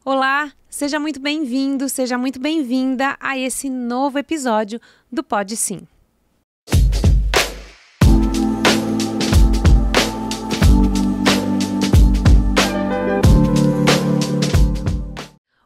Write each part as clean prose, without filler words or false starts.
Olá, seja muito bem-vindo, seja muito bem-vinda a esse novo episódio do Pode Sim.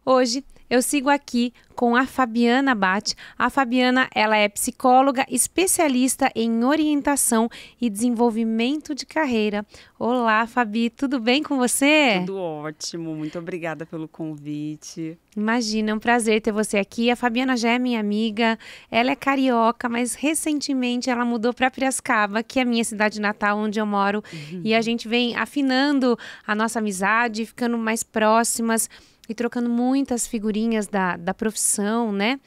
Hoje eu sigo aqui com a Fabiana Batti. A Fabiana, ela é psicóloga especialista em orientação e desenvolvimento de carreira. Olá, Fabi, tudo bem com você? Tudo ótimo, muito obrigada pelo convite. Imagina, é um prazer ter você aqui. A Fabiana já é minha amiga, ela é carioca, mas recentemente ela mudou para Piracicaba, que é a minha cidade natal, onde eu moro. E a gente vem afinando a nossa amizade, ficando mais próximas e trocando muitas figurinhas da profissão, né?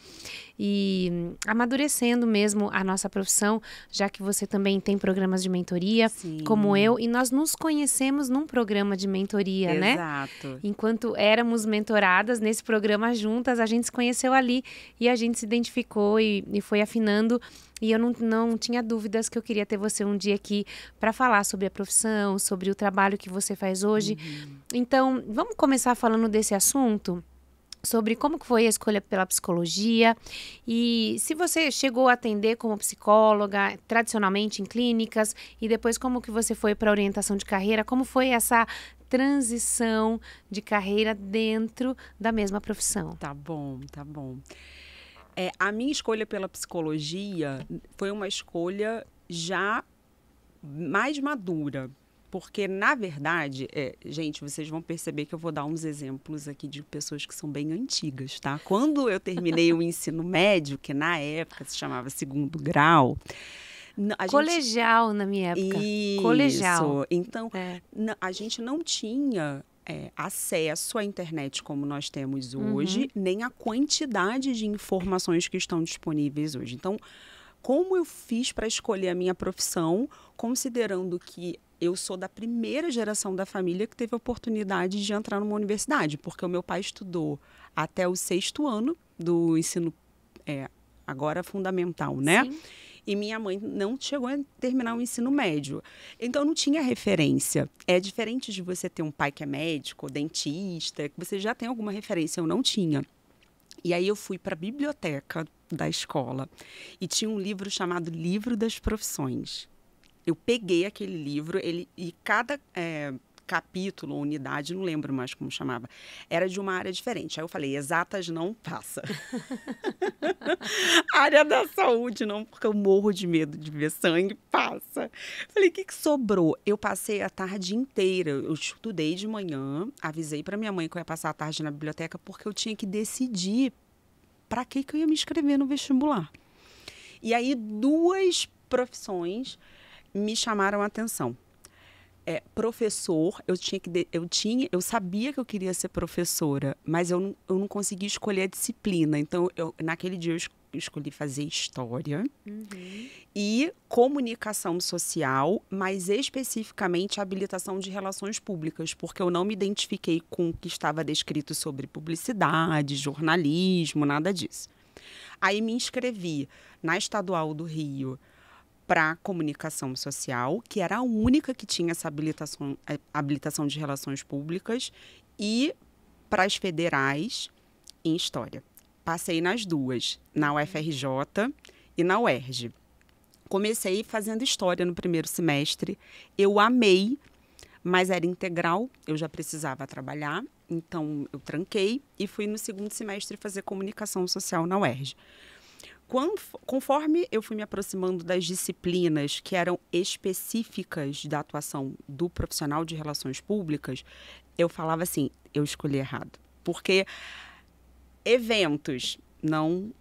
E amadurecendo mesmo a nossa profissão, já que você também tem programas de mentoria, Sim. como eu, e nós nos conhecemos num programa de mentoria, né? Exato. Enquanto éramos mentoradas nesse programa juntas, a gente se conheceu ali e a gente se identificou e foi afinando. E eu não tinha dúvidas que eu queria ter você um dia aqui para falar sobre a profissão, sobre o trabalho que você faz hoje. Então, vamos começar falando desse assunto? Sobre como que foi a escolha pela psicologia e se você chegou a atender como psicóloga tradicionalmente em clínicas e depois como que você foi para a orientação de carreira, como foi essa transição de carreira dentro da mesma profissão? Tá bom, tá bom. A minha escolha pela psicologia foi uma escolha já mais madura. Porque, na verdade, gente, vocês vão perceber que eu vou dar uns exemplos aqui de pessoas que são bem antigas, tá? Quando eu terminei o ensino médio, que na época se chamava segundo grau... Colegial, na minha época. Isso. Colegial. Então, a gente não tinha acesso à internet como nós temos hoje, nem a quantidade de informações que estão disponíveis hoje. Então, como eu fiz para escolher a minha profissão, considerando que eu sou da primeira geração da família que teve a oportunidade de entrar numa universidade, porque o meu pai estudou até o 6º ano do ensino, agora fundamental, né? Sim. E minha mãe não chegou a terminar o ensino médio. Então, não tinha referência. É diferente de você ter um pai que é médico, dentista, que você já tem alguma referência, eu não tinha. E aí eu fui para a biblioteca da escola e tinha um livro chamado Livro das Profissões. Eu peguei aquele livro, e cada capítulo, unidade, não lembro mais como chamava, era de uma área diferente. Aí eu falei, exatas não passa. Área da saúde não, porque eu morro de medo de ver sangue, passa. Falei, o que sobrou? Eu passei a tarde inteira, eu estudei de manhã, avisei para minha mãe que eu ia passar a tarde na biblioteca porque eu tinha que decidir para que eu ia me inscrever no vestibular. E aí, 2 profissões me chamaram a atenção. Professor, eu sabia que eu queria ser professora, mas eu não conseguia escolher a disciplina. Então, naquele dia, eu escolhi fazer história e comunicação social, mas especificamente habilitação de relações públicas, porque eu não me identifiquei com o que estava descrito sobre publicidade, jornalismo, nada disso. Aí me inscrevi na Estadual do Rio para comunicação social, que era a única que tinha essa habilitação de relações públicas, e para as federais em história. Passei nas 2, na UFRJ e na UERJ. Comecei fazendo história no primeiro semestre, eu amei, mas era integral, eu já precisava trabalhar, então eu tranquei e fui no segundo semestre fazer comunicação social na UERJ. Conforme eu fui me aproximando das disciplinas que eram específicas da atuação do profissional de relações públicas, eu falava assim, eu escolhi errado. Porque eventos, não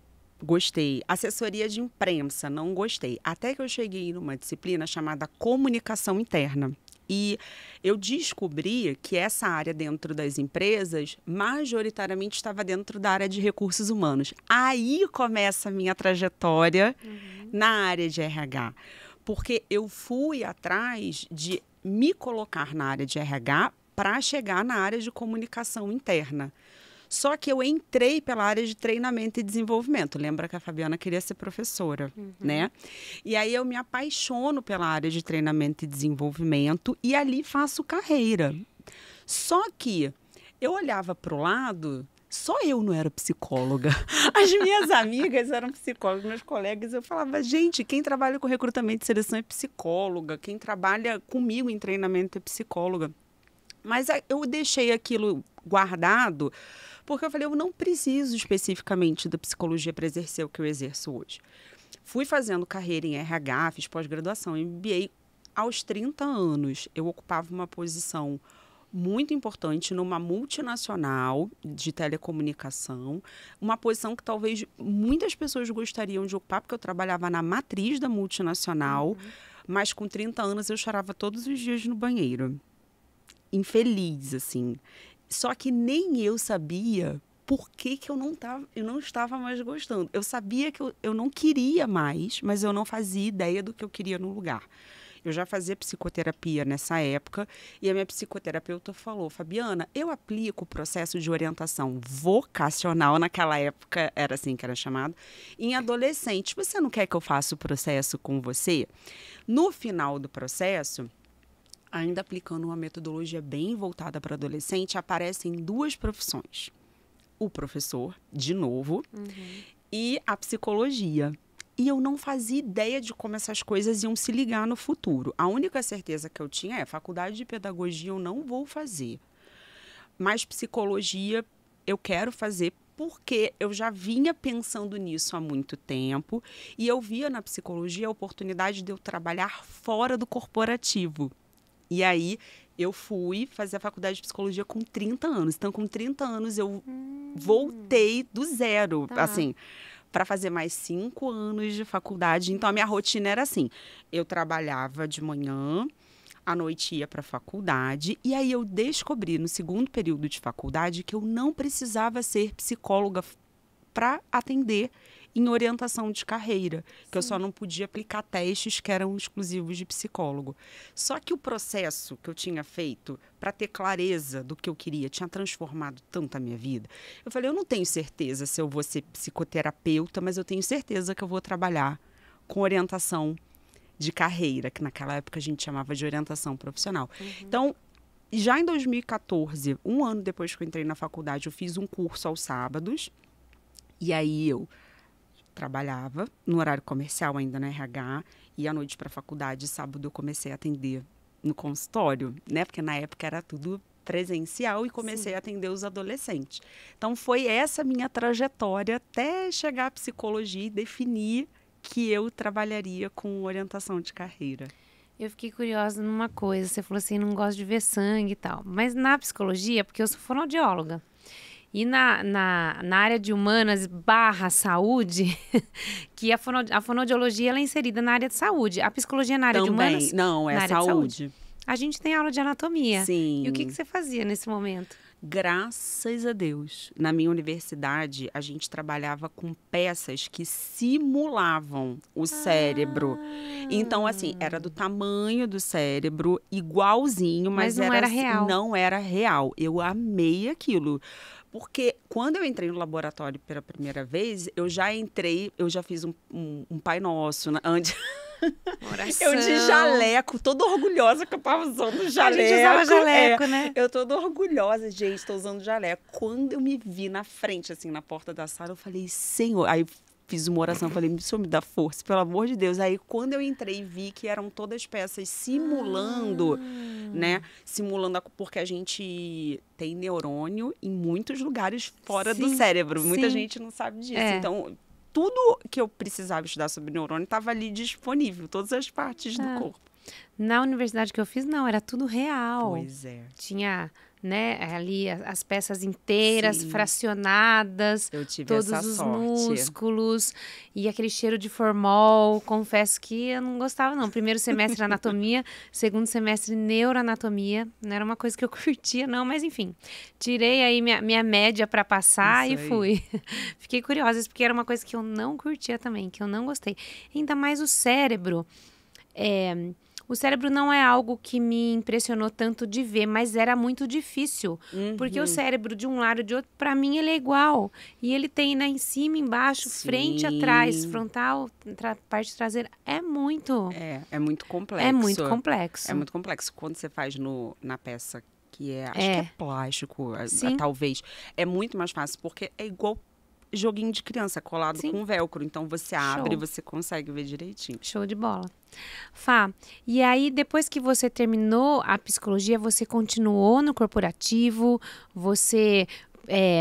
gostei. Assessoria de imprensa, não gostei. Até que eu cheguei numa disciplina chamada comunicação interna. E eu descobri que essa área dentro das empresas, majoritariamente, estava dentro da área de recursos humanos. Aí começa a minha trajetória na área de RH. Porque eu fui atrás de me colocar na área de RH para chegar na área de comunicação interna. Só que eu entrei pela área de treinamento e desenvolvimento. Lembra que a Fabiana queria ser professora, né? E aí eu me apaixono pela área de treinamento e desenvolvimento e ali faço carreira. Só que eu olhava pro lado, só eu não era psicóloga. As minhas amigas eram psicólogas, meus colegas, eu falava, gente, quem trabalha com recrutamento e seleção é psicóloga, quem trabalha comigo em treinamento é psicóloga. Mas eu deixei aquilo guardado, porque eu falei, eu não preciso especificamente da psicologia para exercer o que eu exerço hoje. Fui fazendo carreira em RH, fiz pós-graduação em MBA. Aos 30 anos, eu ocupava uma posição muito importante numa multinacional de telecomunicação, uma posição que talvez muitas pessoas gostariam de ocupar, porque eu trabalhava na matriz da multinacional, mas com 30 anos eu chorava todos os dias no banheiro. Infeliz, assim. Só que nem eu sabia por que eu não estava mais gostando. Eu sabia que eu não queria mais, mas eu não fazia ideia do que eu queria no lugar. Eu já fazia psicoterapia nessa época e a minha psicoterapeuta falou, Fabiana, eu aplico o processo de orientação vocacional, naquela época era assim que era chamado, em adolescentes. Você não quer que eu faça o processo com você? No final do processo, ainda aplicando uma metodologia bem voltada para adolescente, aparecem duas profissões. O professor, de novo, e a psicologia. E eu não fazia ideia de como essas coisas iam se ligar no futuro. A única certeza que eu tinha é faculdade de pedagogia eu não vou fazer. Mas psicologia eu quero fazer porque eu já vinha pensando nisso há muito tempo e eu via na psicologia a oportunidade de eu trabalhar fora do corporativo. E aí eu fui fazer a faculdade de psicologia com 30 anos. Então, com 30 anos eu voltei do zero, assim, para fazer mais 5 anos de faculdade. Então, a minha rotina era assim, eu trabalhava de manhã, à noite ia para a faculdade, e aí eu descobri no segundo período de faculdade que eu não precisava ser psicóloga para atender em orientação de carreira, que eu só não podia aplicar testes que eram exclusivos de psicólogo. Só que o processo que eu tinha feito para ter clareza do que eu queria tinha transformado tanto a minha vida. Eu falei, eu não tenho certeza se eu vou ser psicoterapeuta, mas eu tenho certeza que eu vou trabalhar com orientação de carreira, que naquela época a gente chamava de orientação profissional. Então, já em 2014, um ano depois que eu entrei na faculdade, eu fiz um curso aos sábados, e aí eu trabalhava no horário comercial ainda na RH, e à noite para a faculdade, sábado eu comecei a atender no consultório, né? Porque na época era tudo presencial e comecei a atender os adolescentes. Então foi essa minha trajetória até chegar à psicologia e definir que eu trabalharia com orientação de carreira. Eu fiquei curiosa numa coisa, você falou assim, não gosto de ver sangue e tal, mas na psicologia, porque eu sou fonoaudióloga, e na área de humanas / saúde, que a fonoaudiologia ela é inserida na área de saúde. A psicologia na área de humanas? Não, é saúde. A gente tem aula de anatomia. Sim. E o que você fazia nesse momento? Graças a Deus, na minha universidade, a gente trabalhava com peças que simulavam o cérebro. Então, assim, era do tamanho do cérebro, igualzinho, mas não era real. Não era real. Eu amei aquilo. Porque quando eu entrei no laboratório pela primeira vez, eu já fiz um Pai Nosso, antes... Oração. Eu de jaleco, toda orgulhosa que eu tava usando jaleco. A gente usava jaleco, né? Eu toda orgulhosa, gente, tô usando jaleco. Quando eu me vi na frente, assim, na porta da sala, eu falei, Senhor... Aí fiz uma oração, falei, Senhor, me dá força, pelo amor de Deus. Aí quando eu entrei e vi que eram todas peças simulando, né? Simulando, porque a gente tem neurônio em muitos lugares fora do cérebro. Muita gente não sabe disso. Então... Tudo que eu precisava estudar sobre neurônio estava ali disponível, todas as partes do corpo. Na universidade que eu fiz, não, era tudo real. Pois é. Tinha, né, ali as peças inteiras, fracionadas, eu tive todos essa os sorte. músculos e aquele cheiro de formol. Confesso que eu não gostava, não. Primeiro semestre anatomia, segundo semestre neuroanatomia. Não era uma coisa que eu curtia, não, mas enfim. Tirei aí minha média para passar e fui. Fiquei curiosa, porque era uma coisa que eu não curtia também, que eu não gostei. Ainda mais o cérebro. O cérebro não é algo que me impressionou tanto de ver, mas era muito difícil. Porque o cérebro de um lado e de outro, para mim, ele é igual. E ele tem, né, em cima, embaixo, frente, atrás, frontal, parte traseira. É muito... É muito complexo. É muito complexo. É muito complexo. Quando você faz na peça que é, acho que é plástico, Sim. talvez. É muito mais fácil, porque é igual joguinho de criança, colado Sim. com velcro. Então, você abre e Show. você consegue ver direitinho. Show de bola. Fá, e aí depois que você terminou a psicologia, você continuou no corporativo? Você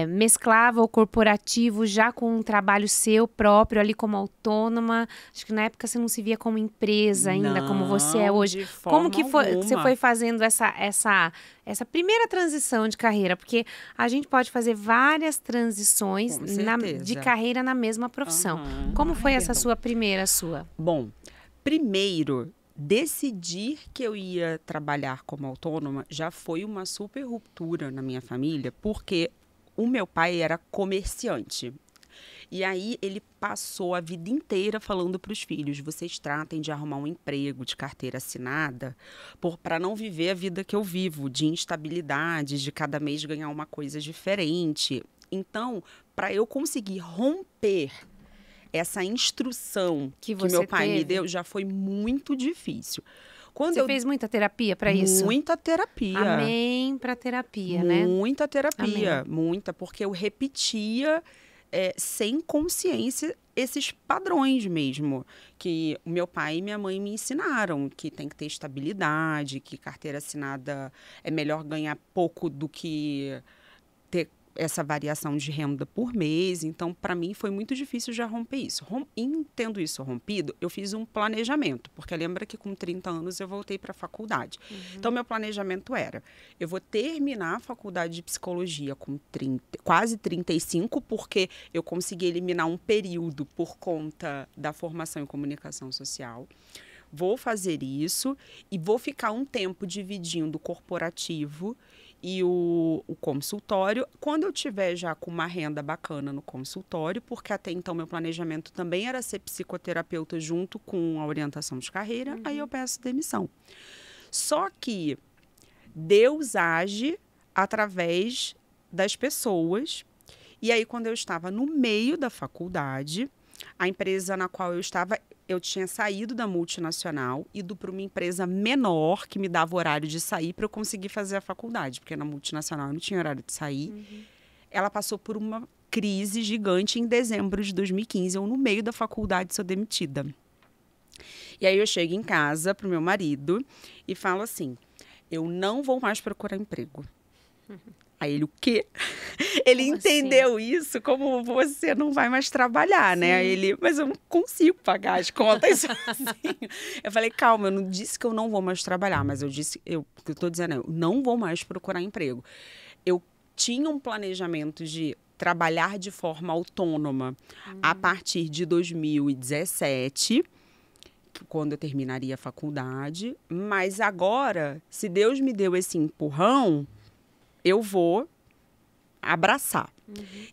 mesclava o corporativo já com um trabalho seu próprio ali como autônoma? Acho que na época você não se via como empresa ainda, como você é Não, hoje. de Como forma que foi, você alguma. foi fazendo essa primeira transição de carreira? Porque a gente pode fazer várias transições Com de certeza. carreira na mesma profissão. Aham. Como foi essa Perdão. sua primeira sua? Bom, primeiro, decidir que eu ia trabalhar como autônoma já foi uma super ruptura na minha família, porque o meu pai era comerciante. E aí ele passou a vida inteira falando para os filhos: vocês tratem de arrumar um emprego de carteira assinada para não viver a vida que eu vivo, de instabilidade, de cada mês ganhar uma coisa diferente. Então, para eu conseguir romper essa instrução que meu pai me deu, já foi muito difícil. Quando Você fez muita terapia para isso? Muita terapia. Amém para terapia, né? Muita terapia, Amém. muita, porque eu repetia sem consciência esses padrões mesmo, que o meu pai e minha mãe me ensinaram, que tem que ter estabilidade, que carteira assinada é melhor ganhar pouco do que ter essa variação de renda por mês. Então, para mim, foi muito difícil já romper isso. Tendo isso rompido, eu fiz um planejamento, porque lembra que com 30 anos eu voltei para a faculdade. Então, meu planejamento era: eu vou terminar a faculdade de psicologia com quase 35, porque eu consegui eliminar um período por conta da formação em comunicação social. Vou fazer isso e vou ficar um tempo dividindo o corporativo e o consultório, quando eu tiver já com uma renda bacana no consultório, porque até então meu planejamento também era ser psicoterapeuta junto com a orientação de carreira, aí eu peço demissão. Só que Deus age através das pessoas, e aí quando eu estava no meio da faculdade, a empresa na qual eu estava, eu tinha saído da multinacional, ido para uma empresa menor que me dava horário de sair para eu conseguir fazer a faculdade, porque na multinacional eu não tinha horário de sair. Ela passou por uma crise gigante em dezembro de 2015, eu no meio da faculdade sou demitida. E aí eu chego em casa pro meu marido e falo assim: eu não vou mais procurar emprego. Aí ele: o quê? Ele Como entendeu isso como: você não vai mais trabalhar, né? Aí ele: mas eu não consigo pagar as contas sozinho. Eu falei: calma, eu não disse que eu não vou mais trabalhar, mas eu disse, o que eu tô dizendo é: eu não vou mais procurar emprego. Eu tinha um planejamento de trabalhar de forma autônoma a partir de 2017, quando eu terminaria a faculdade, mas agora, se Deus me deu esse empurrão, eu vou abraçar.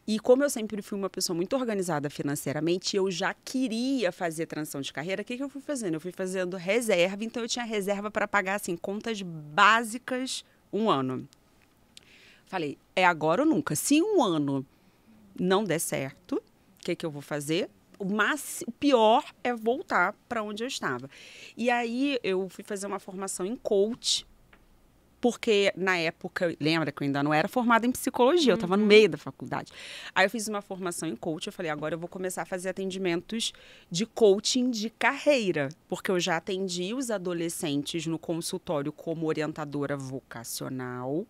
E como eu sempre fui uma pessoa muito organizada financeiramente, eu já queria fazer transição de carreira. O que eu fui fazendo? Eu fui fazendo reserva, então eu tinha reserva para pagar assim, contas básicas 1 ano. Falei: é agora ou nunca. Se 1 ano não der certo, o que eu vou fazer? O pior é voltar para onde eu estava. E aí eu fui fazer uma formação em coach, porque na época, lembra que eu ainda não era formada em psicologia, eu estava no meio da faculdade. Aí eu fiz uma formação em coach, eu falei: agora eu vou começar a fazer atendimentos de coaching de carreira, porque eu já atendi os adolescentes no consultório como orientadora vocacional,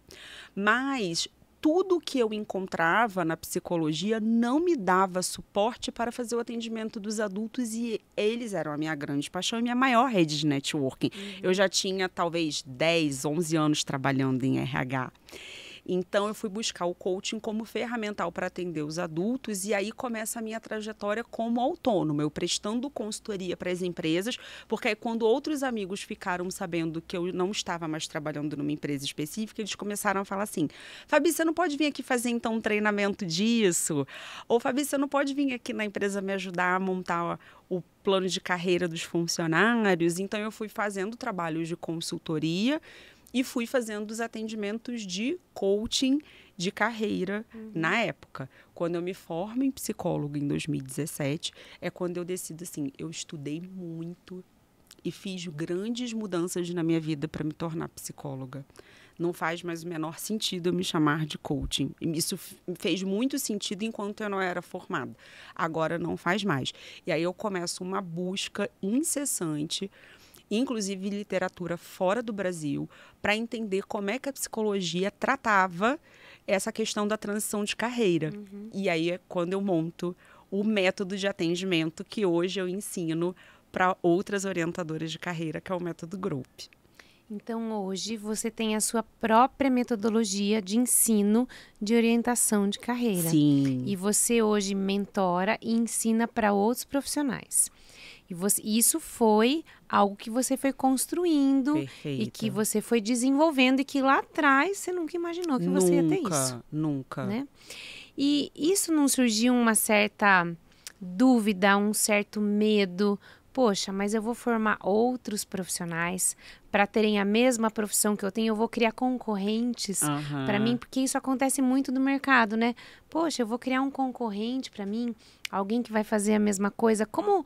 mas tudo que eu encontrava na psicologia não me dava suporte para fazer o atendimento dos adultos, e eles eram a minha grande paixão e minha maior rede de networking. Eu já tinha talvez 10, 11 anos trabalhando em RH. Então, eu fui buscar o coaching como ferramental para atender os adultos, e aí começa a minha trajetória como autônoma, eu prestando consultoria para as empresas, porque aí quando outros amigos ficaram sabendo que eu não estava mais trabalhando numa empresa específica, eles começaram a falar assim: Fabi, você não pode vir aqui fazer então um treinamento disso? Ou Fabi, você não pode vir aqui na empresa me ajudar a montar o plano de carreira dos funcionários? Então, eu fui fazendo trabalhos de consultoria e fui fazendo os atendimentos de coaching de carreira na época. Quando eu me formo em psicólogo em 2017, é quando eu decido assim: eu estudei muito e fiz grandes mudanças na minha vida para me tornar psicóloga. não faz mais o menor sentido eu me chamar de coaching. Isso fez muito sentido enquanto eu não era formada. Agora não faz mais. E aí eu começo uma busca incessante, inclusive literatura fora do Brasil, para entender como é que a psicologia tratava essa questão da transição de carreira. E aí é quando eu monto o método de atendimento que hoje eu ensino para outras orientadoras de carreira, que é o método Growth. Então, hoje, você tem a sua própria metodologia de ensino de orientação de carreira. Sim. E você hoje mentora e ensina para outros profissionais. E isso foi algo que você foi construindo. Perfeito. E que você foi desenvolvendo e que lá atrás você nunca imaginou que você ia ter isso. Nunca. Né? E isso não surgiu uma certa dúvida, um certo medo? Poxa, mas eu vou formar outros profissionais para terem a mesma profissão que eu tenho, eu vou criar concorrentes para mim, porque isso acontece muito no mercado, né? Poxa, eu vou criar um concorrente para mim, alguém que vai fazer a mesma coisa. Como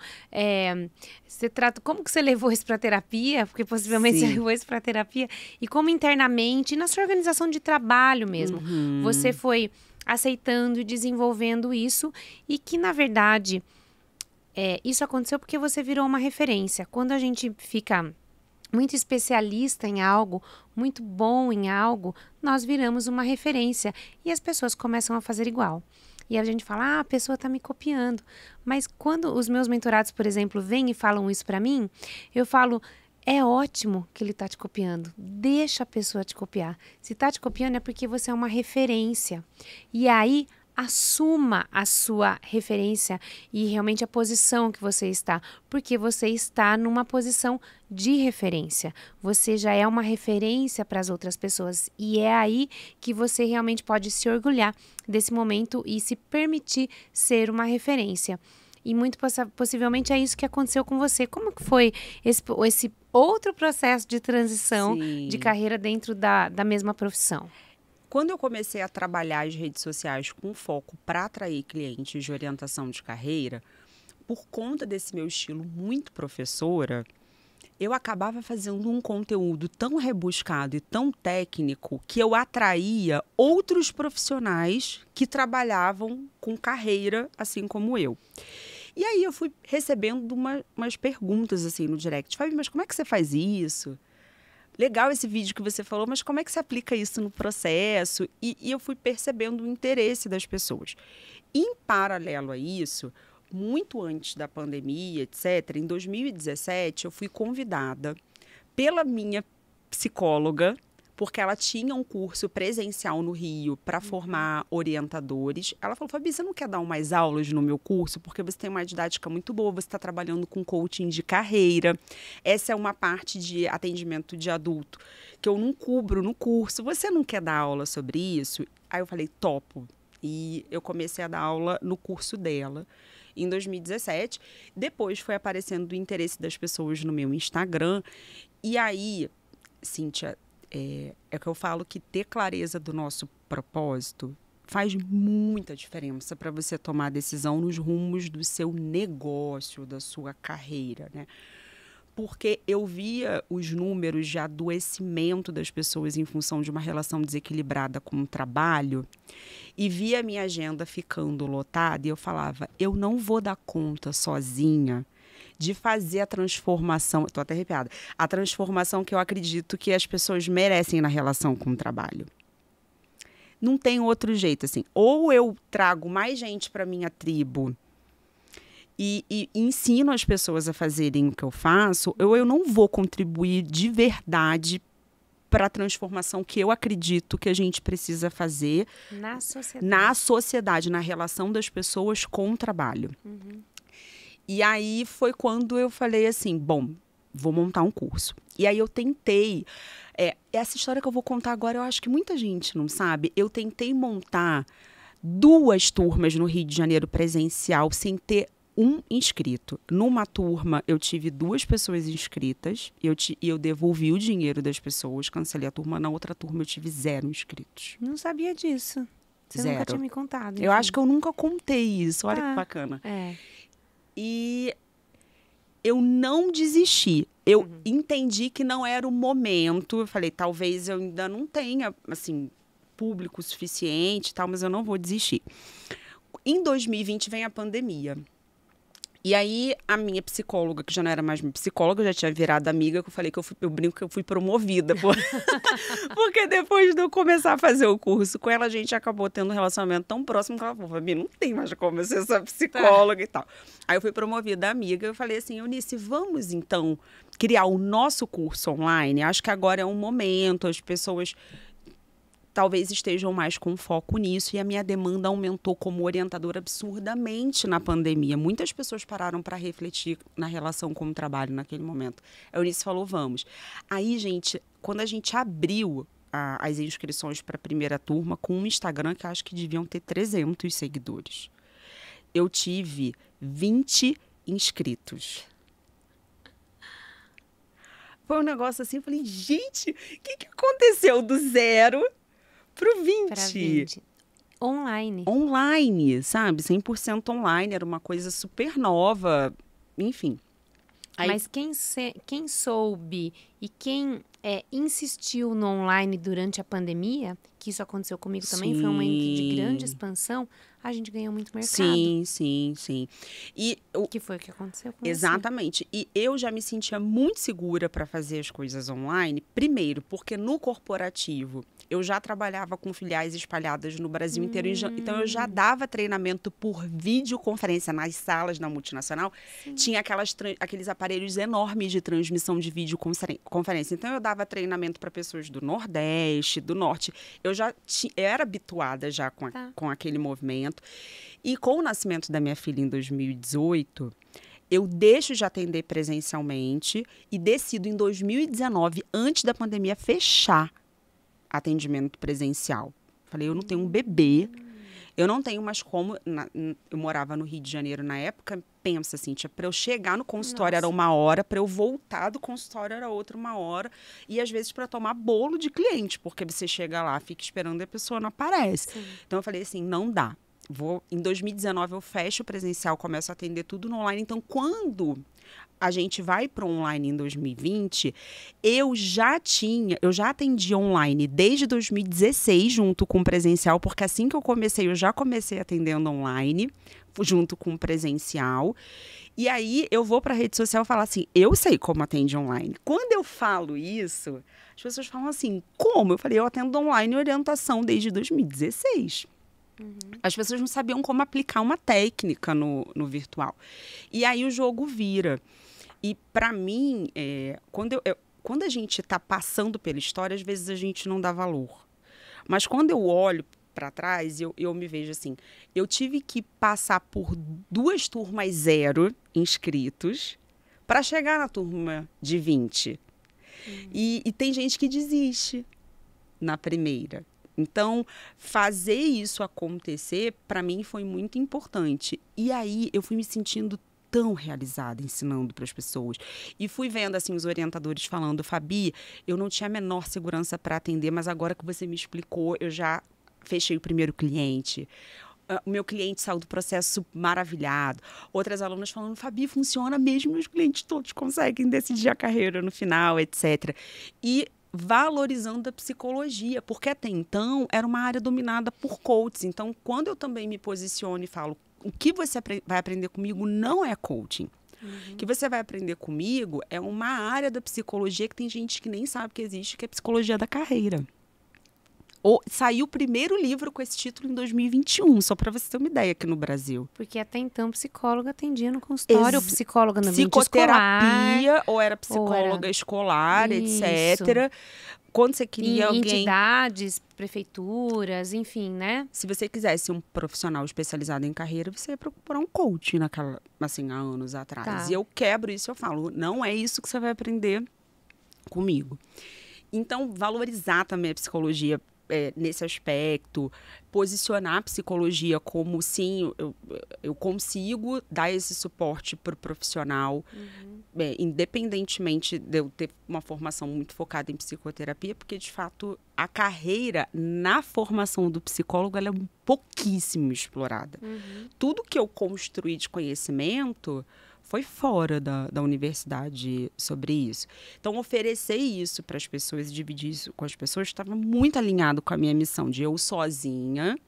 como que você levou isso para terapia? Porque possivelmente Sim. você levou isso para terapia. E como internamente, na sua organização de trabalho mesmo, você foi aceitando e desenvolvendo isso e que, na verdade, isso aconteceu porque você virou uma referência. Quando a gente fica muito especialista em algo, muito bom em algo, nós viramos uma referência e as pessoas começam a fazer igual. E a gente fala, a pessoa está me copiando. Mas quando os meus mentorados, por exemplo, vêm e falam isso para mim, eu falo, é ótimo que ele está te copiando. Deixa a pessoa te copiar. Se está te copiando é porque você é uma referência. E aí, assuma a sua referência e realmente a posição que você está, porque você está numa posição de referência. Você já é uma referência para as outras pessoas e é aí que você realmente pode se orgulhar desse momento e se permitir ser uma referência. E muito possivelmente é isso que aconteceu com você. Como que foi esse outro processo de transição de carreira dentro da mesma profissão? Quando eu comecei a trabalhar as redes sociais com foco para atrair clientes de orientação de carreira, por conta desse meu estilo muito professora, eu acabava fazendo um conteúdo tão rebuscado e tão técnico que eu atraía outros profissionais que trabalhavam com carreira, assim como eu. E aí eu fui recebendo umas perguntas assim no direct. Fabi, mas como é que você faz isso? Legal esse vídeo que você falou, mas como é que você aplica isso no processo? E eu fui percebendo o interesse das pessoas. Em paralelo a isso, muito antes da pandemia, etc., em 2017, eu fui convidada pela minha psicóloga, porque ela tinha um curso presencial no Rio para formar orientadores. Ela falou, Fabi, você não quer dar umas aulas no meu curso? Porque você tem uma didática muito boa, você está trabalhando com coaching de carreira. Essa é uma parte de atendimento de adulto que eu não cubro no curso. Você não quer dar aula sobre isso? Aí eu falei, topo. E eu comecei a dar aula no curso dela em 2017. Depois foi aparecendo o interesse das pessoas no meu Instagram. E aí, Cíntia, é que eu falo que ter clareza do nosso propósito faz muita diferença para você tomar decisão nos rumos do seu negócio, da sua carreira, né? Porque eu via os números de adoecimento das pessoas em função de uma relação desequilibrada com o trabalho e via a minha agenda ficando lotada e eu falava, eu não vou dar conta sozinha de fazer a transformação, estou até arrepiada, a transformação que eu acredito que as pessoas merecem na relação com o trabalho. Não tem outro jeito, assim. Ou eu trago mais gente para minha tribo e ensino as pessoas a fazerem o que eu faço, ou eu não vou contribuir de verdade para a transformação que eu acredito que a gente precisa fazer na sociedade, na relação das pessoas com o trabalho. E aí foi quando eu falei assim, bom, vou montar um curso. E aí eu tentei, essa história que eu vou contar agora, eu acho que muita gente não sabe, eu tentei montar 2 turmas no Rio de Janeiro presencial sem ter um inscrito. Numa turma, eu tive 2 pessoas inscritas e eu devolvi o dinheiro das pessoas, cancelei a turma. Na outra turma, eu tive 0 inscritos. Não sabia disso. Você 0. nunca tinha me contado. Eu acho que eu nunca contei isso. Olha que bacana. É. E eu não desisti. Eu entendi que não era o momento. Eu falei, talvez eu ainda não tenha, assim, público suficiente e tal, mas eu não vou desistir. Em 2020 vem a pandemia. E aí, a minha psicóloga, que já não era mais minha psicóloga, já tinha virado amiga, que eu falei que eu brinco que eu fui promovida. Porque depois de eu começar a fazer o curso com ela, a gente acabou tendo um relacionamento tão próximo que ela falou, Fabi, não tem mais como eu ser sua psicóloga e tal. Aí eu fui promovida amiga, eu falei assim, Eunice, vamos então criar o nosso curso online? Acho que agora é um momento, as pessoas talvez estejam mais com foco nisso, e a minha demanda aumentou como orientadora absurdamente na pandemia. Muitas pessoas pararam para refletir na relação com o trabalho naquele momento. A Eunice falou, vamos. Aí, gente, quando a gente abriu as inscrições para a primeira turma, com um Instagram que acho que deviam ter 300 seguidores, eu tive 20 inscritos. Foi um negócio assim, eu falei, gente, o que aconteceu do 0 pro 20. Para 20. Online. Online, sabe? 100% online. Era uma coisa super nova. Enfim. Aí... Mas quem soube e quem insistiu no online durante a pandemia, que isso aconteceu comigo também, foi um momento de grande expansão, a gente ganhou muito mercado. Sim. E que foi o que aconteceu com exatamente. E eu já me sentia muito segura para fazer as coisas online. Primeiro, porque no corporativo eu já trabalhava com filiais espalhadas no Brasil inteiro. Então, eu já dava treinamento por videoconferência nas salas da multinacional. Sim. Tinha aqueles aparelhos enormes de transmissão de videoconferência. Então, eu dava treinamento para pessoas do Nordeste, do Norte. Eu já era habituada já com aquele movimento. E com o nascimento da minha filha em 2018, eu deixo de atender presencialmente e decido em 2019, antes da pandemia, fechar atendimento presencial. Falei, eu não tenho um bebê, eu não tenho mais como... eu morava no Rio de Janeiro na época, pensa assim, para eu chegar no consultório era 1 hora, para eu voltar do consultório era outra 1 hora, e às vezes para tomar bolo de cliente, porque você chega lá, fica esperando e a pessoa não aparece. Sim. Então eu falei assim, não dá. Em 2019 eu fecho o presencial, começo a atender tudo no online. Então, quando a gente vai para o online em 2020, eu já atendi online desde 2016 junto com o presencial, porque assim que eu já comecei atendendo online, junto com o presencial. E aí eu vou para a rede social e falo assim, eu sei como atende online. Quando eu falo isso, as pessoas falam assim, como? Eu falei, eu atendo online orientação desde 2016. As pessoas não sabiam como aplicar uma técnica no virtual. E aí o jogo vira. E para mim, quando a gente está passando pela história, às vezes a gente não dá valor. Mas quando eu olho para trás, eu me vejo assim, eu tive que passar por 2 turmas 0 inscritos para chegar na turma de 20. E tem gente que desiste na primeira. Então, fazer isso acontecer, para mim, foi muito importante. E aí, eu fui me sentindo tão realizada ensinando para as pessoas. E fui vendo, assim, os orientadores falando, Fabi, eu não tinha a menor segurança para atender, mas agora que você me explicou, eu já fechei o primeiro cliente. O meu cliente saiu do processo maravilhado. Outras alunas falando, Fabi, funciona mesmo, os clientes todos conseguem decidir a carreira no final, etc. E valorizando a psicologia, porque até então era uma área dominada por coaches. Então, quando eu também me posiciono e falo, o que você vai aprender comigo não é coaching. O que você vai aprender comigo é uma área da psicologia que tem gente que nem sabe que existe, que é a psicologia da carreira. Saiu o primeiro livro com esse título em 2021, só para você ter uma ideia aqui no Brasil. Porque até então psicóloga atendia no consultório, ou psicóloga no ambiente psicoterapia, escolar. Ou era psicóloga escolar, etc. Quando você queria alguém... entidades, prefeituras, enfim, né? Se você quisesse um profissional especializado em carreira, você ia procurar um coach há anos atrás. E eu quebro isso, eu falo, não é isso que você vai aprender comigo. Então, valorizar também a psicologia nesse aspecto, posicionar a psicologia como, sim, eu consigo dar esse suporte para o profissional, independentemente de eu ter uma formação muito focada em psicoterapia, porque, de fato, a carreira na formação do psicólogo ela é pouquíssimo explorada. Tudo que eu construí de conhecimento foi fora da universidade sobre isso. Então, oferecer isso para as pessoas, dividir isso com as pessoas, estava muito alinhado com a minha missão de eu sozinha.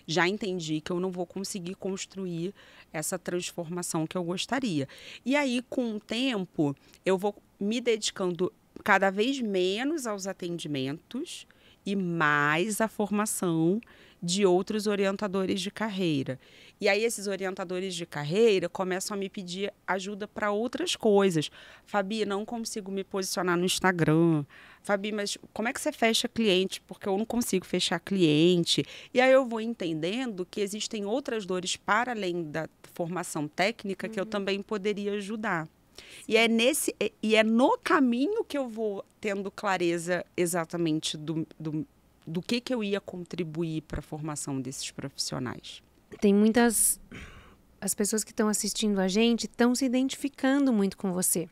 Já entendi que eu não vou conseguir construir essa transformação que eu gostaria. E aí, com o tempo, eu vou me dedicando cada vez menos aos atendimentos e mais à formação de outros orientadores de carreira. E aí esses orientadores de carreira começam a me pedir ajuda para outras coisas. Fabi, não consigo me posicionar no Instagram. Fabi, mas como é que você fecha cliente? Porque eu não consigo fechar cliente. E aí eu vou entendendo que existem outras dores para além da formação técnica que eu também poderia ajudar. E é no caminho que eu vou tendo clareza exatamente do que eu ia contribuir para a formação desses profissionais. Tem muitas... As pessoas que estão assistindo a gente estão se identificando muito com você.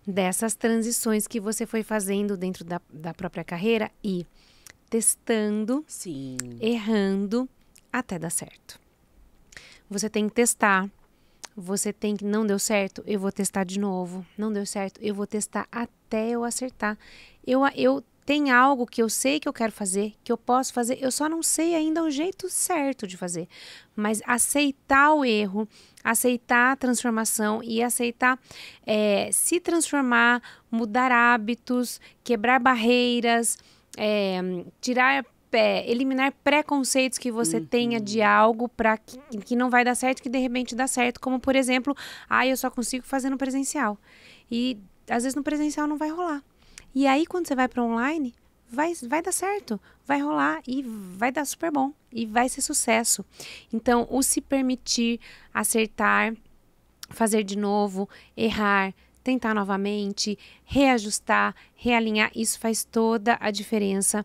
Dessas transições que você foi fazendo dentro da própria carreira e testando, Sim, errando, até dar certo. Você tem que testar. Você tem que... Não deu certo, eu vou testar de novo. Não deu certo, eu vou testar até eu acertar. Eu tenho algo que eu sei que eu quero fazer, que eu posso fazer. Eu só não sei ainda o jeito certo de fazer. Mas aceitar o erro, aceitar a transformação e aceitar se transformar, mudar hábitos, quebrar barreiras, eliminar preconceitos que você tenha de algo para que não vai dar certo, que de repente dá certo. Como, por exemplo, eu só consigo fazer no presencial. E, às vezes, no presencial não vai rolar. E aí, quando você vai para online, vai dar certo. Vai rolar e vai dar super bom. E vai ser sucesso. Então, o se permitir acertar, fazer de novo, errar, tentar novamente, reajustar, realinhar, isso faz toda a diferença.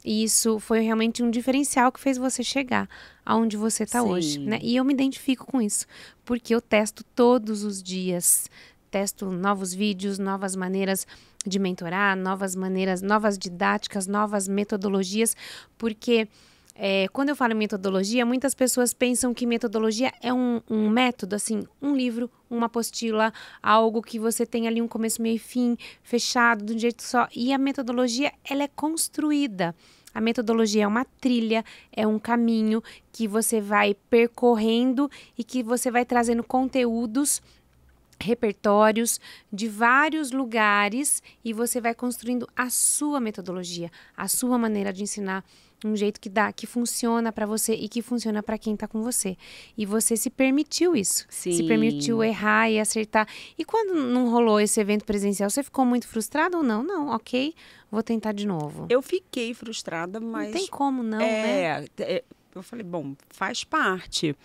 E isso foi realmente um diferencial que fez você chegar aonde você está hoje, né? E eu me identifico com isso, porque eu testo todos os dias. Testo novos vídeos, novas maneiras de mentorar, novas maneiras, novas didáticas, novas metodologias, porque quando eu falo em metodologia, muitas pessoas pensam que metodologia é um método, assim, um livro, uma apostila, algo que você tem ali um começo, meio e fim, fechado, de um jeito só. E a metodologia, ela é construída. A metodologia é uma trilha, é um caminho que você vai percorrendo e que você vai trazendo conteúdos, repertórios de vários lugares e você vai construindo a sua metodologia, a sua maneira de ensinar, um jeito que funciona para você e que funciona para quem está com você. E você se permitiu isso. Sim. Se permitiu errar e acertar. E quando não rolou esse evento presencial, você ficou muito frustrado ou não? Não, ok, vou tentar de novo. Eu fiquei frustrada, mas... Não tem como não, né? Eu falei, bom, faz parte.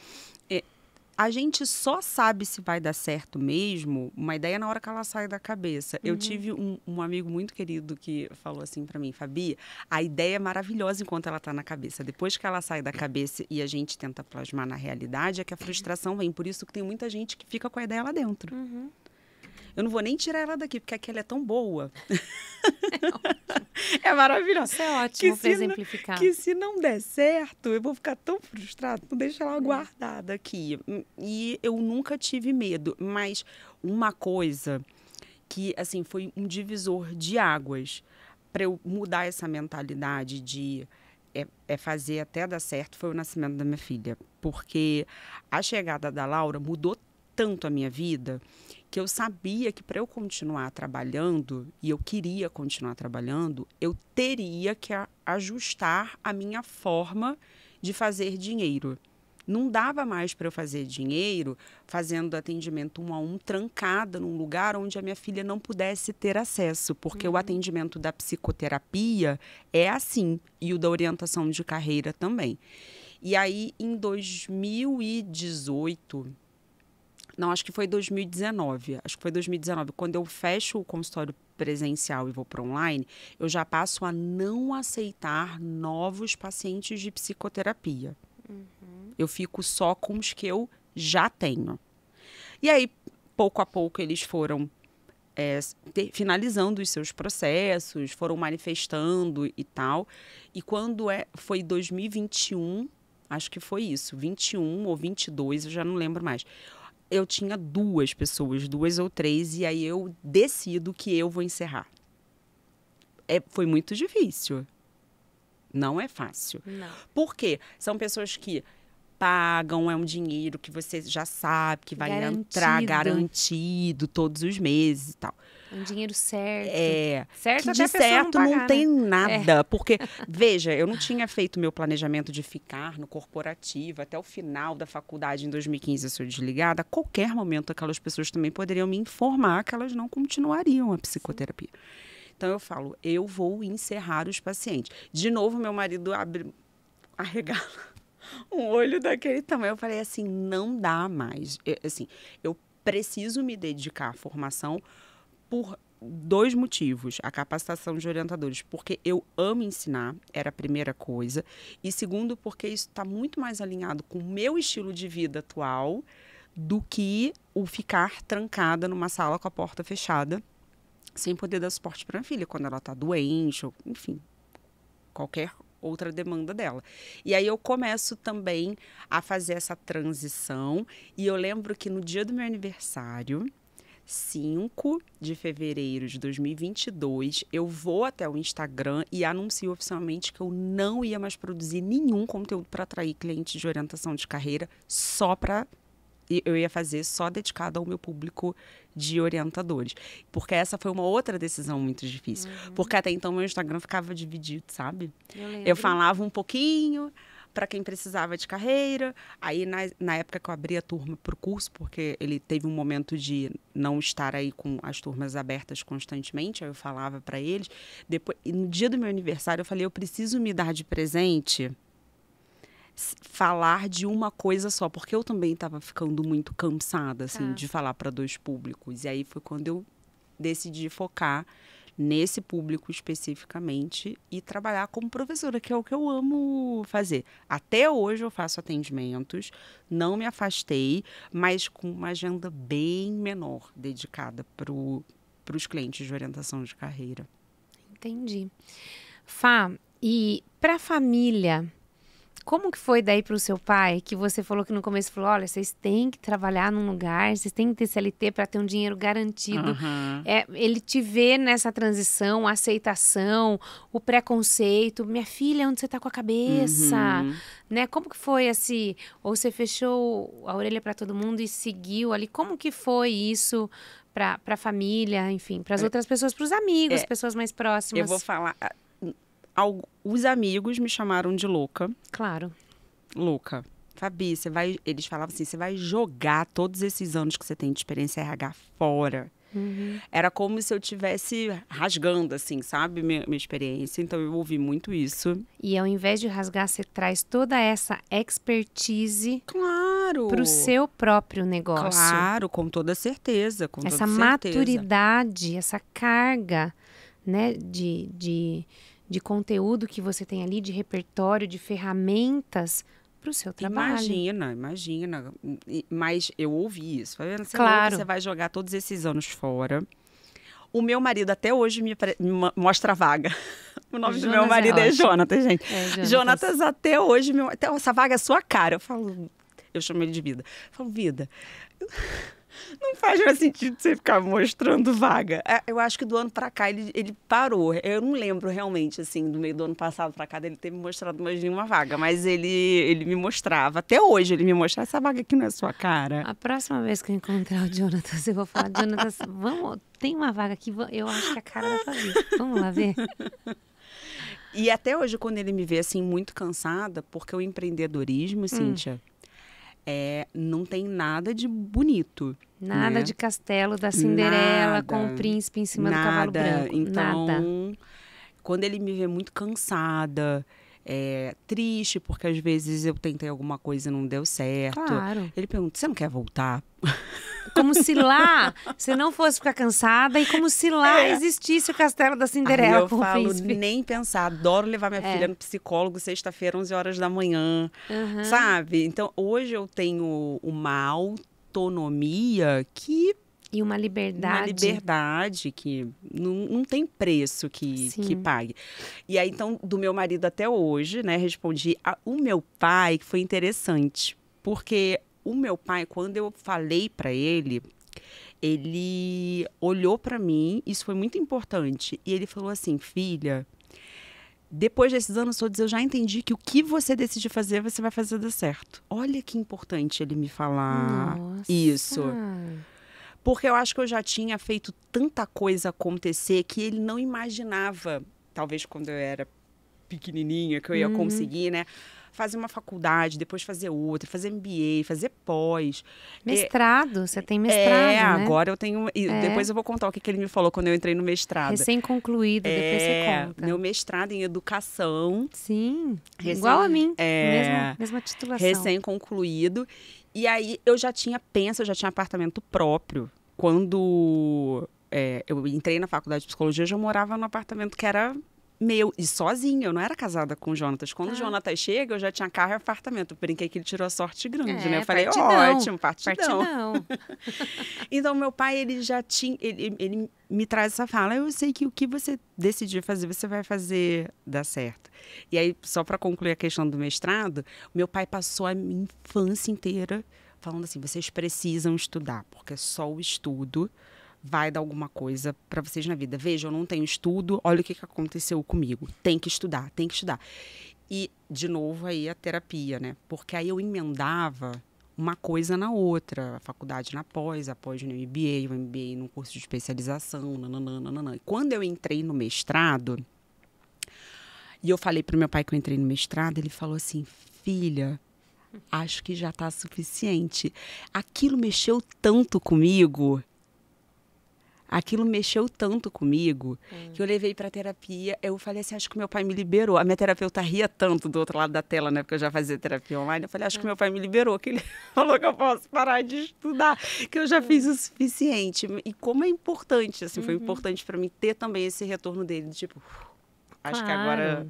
A gente só sabe se vai dar certo mesmo, uma ideia na hora que ela sai da cabeça. Eu tive um amigo muito querido que falou assim pra mim, Fabi, a ideia é maravilhosa enquanto ela tá na cabeça. Depois que ela sai da cabeça e a gente tenta plasmar na realidade, é que a frustração vem. Por isso que tem muita gente que fica com a ideia lá dentro. Eu não vou nem tirar ela daqui, porque aquela é tão boa. É maravilhosa. Isso é ótimo para exemplificar. Que se não der certo, eu vou ficar tão frustrada, não deixa ela guardada aqui. E eu nunca tive medo, mas uma coisa que, assim, foi um divisor de águas para eu mudar essa mentalidade de fazer até dar certo, foi o nascimento da minha filha. Porque a chegada da Laura mudou tanto a minha vida que eu sabia que para eu continuar trabalhando, e eu queria continuar trabalhando, eu teria que ajustar a minha forma de fazer dinheiro. Não dava mais para eu fazer dinheiro fazendo atendimento 1 a 1, trancada num lugar onde a minha filha não pudesse ter acesso, porque o atendimento da psicoterapia é assim, e o da orientação de carreira também. E aí, em 2018... Não, acho que foi 2019. Acho que foi 2019. Quando eu fecho o consultório presencial e vou para online, eu já passo a não aceitar novos pacientes de psicoterapia. Eu fico só com os que eu já tenho. E aí, pouco a pouco, eles foram finalizando os seus processos, foram manifestando e tal. E quando foi 2021, acho que foi isso, 21 ou 22, eu já não lembro mais. eu tinha 2 pessoas, 2 ou 3, e aí eu decido que eu vou encerrar. Foi muito difícil. Não é fácil. Não. Por quê? São pessoas que pagam, é um dinheiro que você já sabe que vai entrar garantido todos os meses e tal. Um dinheiro certo. Certo que até de certo não tem nada. Porque, veja, eu não tinha feito meu planejamento de ficar no corporativo até o final da faculdade em 2015, eu sou desligada. A qualquer momento, aquelas pessoas também poderiam me informar que elas não continuariam a psicoterapia. Então, eu falo, eu vou encerrar os pacientes. De novo, meu marido arregala um olho daquele tamanho. Eu falei assim, não dá mais. Eu preciso me dedicar à formação por 2 motivos. A capacitação de orientadores, porque eu amo ensinar, era a primeira coisa. E segundo, porque isso está muito mais alinhado com o meu estilo de vida atual do que o ficar trancada numa sala com a porta fechada, sem poder dar suporte para a filha, quando ela está doente, ou, enfim, qualquer outra demanda dela. E aí eu começo também a fazer essa transição. E eu lembro que no dia do meu aniversário, 5 de fevereiro de 2022, eu vou até o Instagram e anuncio oficialmente que eu não ia mais produzir nenhum conteúdo para atrair clientes de orientação de carreira, eu ia fazer só dedicado ao meu público de orientadores. Porque essa foi uma outra decisão muito difícil. Porque até então meu Instagram ficava dividido, sabe? Eu falava um pouquinho para quem precisava de carreira. Aí, na época que eu abri a turma para o curso, porque ele teve um momento de não estar aí com as turmas abertas constantemente, aí eu falava para eles. Depois, e no dia do meu aniversário, eu falei, eu preciso me dar de presente falar de uma coisa só, porque eu também estava ficando muito cansada, assim, de falar para 2 públicos. E aí foi quando eu decidi focar nesse público especificamente e trabalhar como professora, que é o que eu amo fazer. Até hoje eu faço atendimentos, não me afastei, mas com uma agenda bem menor, dedicada para os clientes de orientação de carreira. Entendi. Fá, e para a família, como que foi daí para o seu pai, que você falou que no começo falou, olha, vocês têm que trabalhar num lugar, vocês têm que ter CLT para ter um dinheiro garantido. Ele te vê nessa transição, a aceitação, o preconceito. Minha filha, onde você está com a cabeça? Né? Como que foi assim? Ou você fechou a orelha para todo mundo e seguiu ali? Como que foi isso para a família, enfim, para as outras pessoas, para os amigos, pessoas mais próximas? Eu vou falar... Os amigos me chamaram de louca. Claro. Louca. Fabi, eles falavam assim, você vai jogar todos esses anos que você tem de experiência RH fora. Era como se eu estivesse rasgando, assim, sabe? Minha experiência. Então, eu ouvi muito isso. E ao invés de rasgar, você traz toda essa expertise... Claro! Para o seu próprio negócio. Claro, com toda certeza. Com essa toda maturidade, essa carga, né, de conteúdo que você tem ali, de repertório, de ferramentas para o seu trabalho. Imagina. Mas eu ouvi isso. Claro. Você vai jogar todos esses anos fora. O meu marido até hoje me mostra a vaga. O nome do meu marido é Jonatas, gente. Jonatas até hoje, essa vaga é sua cara. Eu chamo ele de Vida. Eu falo, Vida... Não faz mais sentido você ficar mostrando vaga. Eu acho que do ano pra cá ele parou. Eu não lembro realmente, assim, do meio do ano passado pra cá, dele ter me mostrado mais nenhuma vaga. Mas ele me mostrava. Até hoje ele me mostra, essa vaga aqui não é sua cara. A próxima vez que eu encontrar o Jonatas, eu vou falar, Jonatas, tem uma vaga aqui, eu acho que é a cara da Fabi. Vamos lá ver? E até hoje, quando ele me vê, assim, muito cansada, porque o empreendedorismo, Cíntia... não tem nada de bonito. Nada, né? De castelo da Cinderela com o príncipe em cima do cavalo branco. Então, quando ele me vê muito cansada, triste, porque às vezes eu tentei alguma coisa e não deu certo. Claro. Ele pergunta, você não quer voltar? Como se lá você não fosse ficar cansada e como se lá existisse o castelo da Cinderela. Aí eu falo, nem pensar, adoro levar minha filha no psicólogo sexta-feira, 11 horas da manhã, sabe? Então, hoje eu tenho uma autonomia E uma liberdade. Uma liberdade que não tem preço que pague. E aí, então, do meu marido até hoje, né, respondi. O meu pai, que foi interessante, porque o meu pai, quando eu falei para ele olhou para mim, isso foi muito importante, e ele falou assim, filha, depois desses anos todos eu já entendi que o que você decidir fazer, você vai fazer dar certo. Olha que importante ele me falar isso. Porque eu acho que eu já tinha feito tanta coisa acontecer que ele não imaginava, talvez quando eu era pequenininha, que eu ia conseguir, né? Fazer uma faculdade, depois fazer outra, fazer MBA, fazer pós. Mestrado, você tem mestrado, né? Agora eu tenho... Depois eu vou contar o que ele me falou quando eu entrei no mestrado. Recém-concluído, depois você conta. Meu mestrado em educação. Sim, igual a mim, mesma titulação. Recém-concluído. E aí eu já tinha apartamento próprio. Quando eu entrei na faculdade de psicologia, eu já morava num apartamento que era meu, e sozinha, eu não era casada com o Jonatas. Quando o Jonatas chega, eu já tinha carro e apartamento. Eu brinquei que ele tirou a sorte grande, né? Eu falei, ótimo, partidão. Então, meu pai, ele já tinha... Ele me traz essa fala, eu sei que o que você decidir fazer, você vai fazer dar certo. E aí, só para concluir a questão do mestrado, meu pai passou a minha infância inteira falando assim, vocês precisam estudar, porque só o estudo vai dar alguma coisa para vocês na vida. Veja, eu não tenho estudo, olha o que aconteceu comigo. Tem que estudar, tem que estudar. E, de novo, aí a terapia, né? Porque aí eu emendava uma coisa na outra. A faculdade na pós, a pós no MBA, o MBA num curso de especialização, nananana. E quando eu entrei no mestrado, e eu falei pro meu pai que eu entrei no mestrado, ele falou assim, filha, acho que já tá suficiente. Aquilo mexeu tanto comigo... que eu levei pra terapia. Eu falei assim, acho que meu pai me liberou. A minha terapeuta ria tanto do outro lado da tela, né? Porque eu já fazia terapia online. Eu falei, acho que meu pai me liberou, que ele falou que eu posso parar de estudar, que eu já fiz o suficiente. E como é importante, assim, foi importante pra mim ter também esse retorno dele. Tipo, acho que agora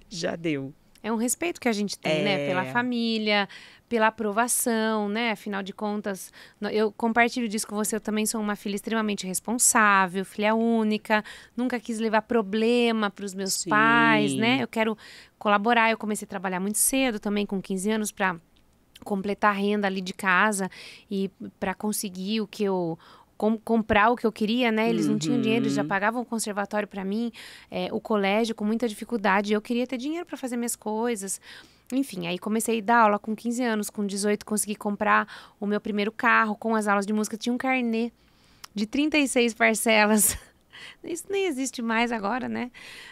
já deu. É um respeito que a gente tem, né? Pela família, pela aprovação, né? Afinal de contas, eu compartilho disso com você. Eu também sou uma filha extremamente responsável, filha única. Nunca quis levar problema para os meus pais, né? Eu quero colaborar. Eu comecei a trabalhar muito cedo, também com 15 anos, para completar a renda ali de casa e para conseguir o que eu... comprar o que eu queria, né? Eles não tinham dinheiro, eles já pagavam o conservatório para mim, o colégio com muita dificuldade. Eu queria ter dinheiro para fazer minhas coisas. Enfim, aí comecei a dar aula com 15 anos, com 18 consegui comprar o meu primeiro carro, com as aulas de música. Tinha um carnê de 36 parcelas. Isso nem existe mais agora, né?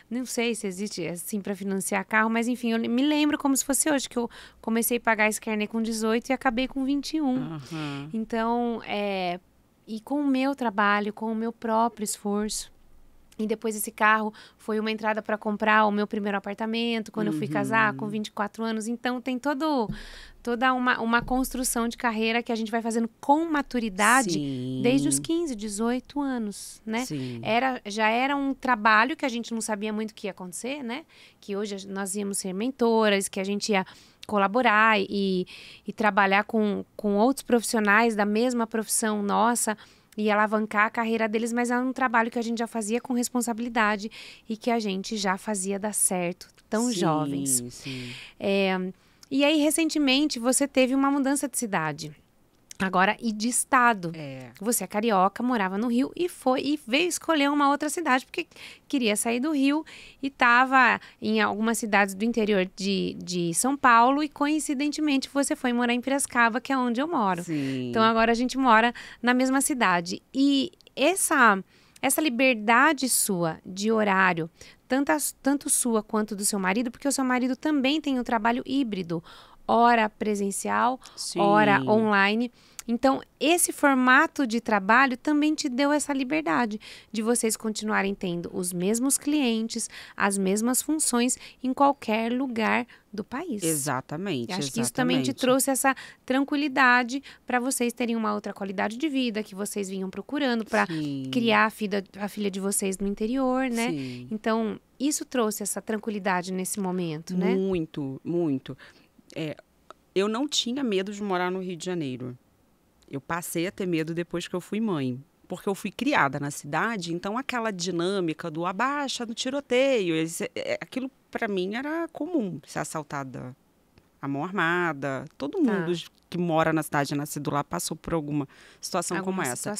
Não sei se existe assim para financiar carro, mas enfim, eu me lembro como se fosse hoje, que eu comecei a pagar esse carnê com 18 e acabei com 21. Então, e com o meu trabalho, com o meu próprio esforço. E depois esse carro foi uma entrada para comprar o meu primeiro apartamento, quando eu fui casar, com 24 anos. Então, tem toda uma construção de carreira que a gente vai fazendo com maturidade desde os 15, 18 anos, né? Já era um trabalho que a gente não sabia muito o que ia acontecer, né? Que hoje nós íamos ser mentoras, que a gente ia colaborar e trabalhar com outros profissionais da mesma profissão nossa e alavancar a carreira deles, mas era um trabalho que a gente já fazia com responsabilidade e que a gente já fazia dar certo, tão jovens. E aí, recentemente, você teve uma mudança de cidade. Agora, e de estado. Você é carioca, morava no Rio e veio escolher uma outra cidade, porque queria sair do Rio e estava em algumas cidades do interior de São Paulo e, coincidentemente, você foi morar em Piracicaba, que é onde eu moro. Então, agora a gente mora na mesma cidade. E essa liberdade sua de horário, tanto sua quanto do seu marido, porque o seu marido também tem um trabalho híbrido, hora presencial, hora online. Então, esse formato de trabalho também te deu essa liberdade de vocês continuarem tendo os mesmos clientes, as mesmas funções em qualquer lugar do país. Exatamente. Acho que isso também te trouxe essa tranquilidade para vocês terem uma outra qualidade de vida que vocês vinham procurando para criar a filha de vocês no interior, né? Então, isso trouxe essa tranquilidade nesse momento, né? Muito, muito. Eu não tinha medo de morar no Rio de Janeiro. Eu passei a ter medo depois que eu fui mãe. Porque eu fui criada na cidade, então aquela dinâmica do abaixa, do tiroteio, aquilo para mim era comum, ser assaltada a mão armada. Todo mundo que mora na cidade, nascido lá, passou por alguma situação como essa.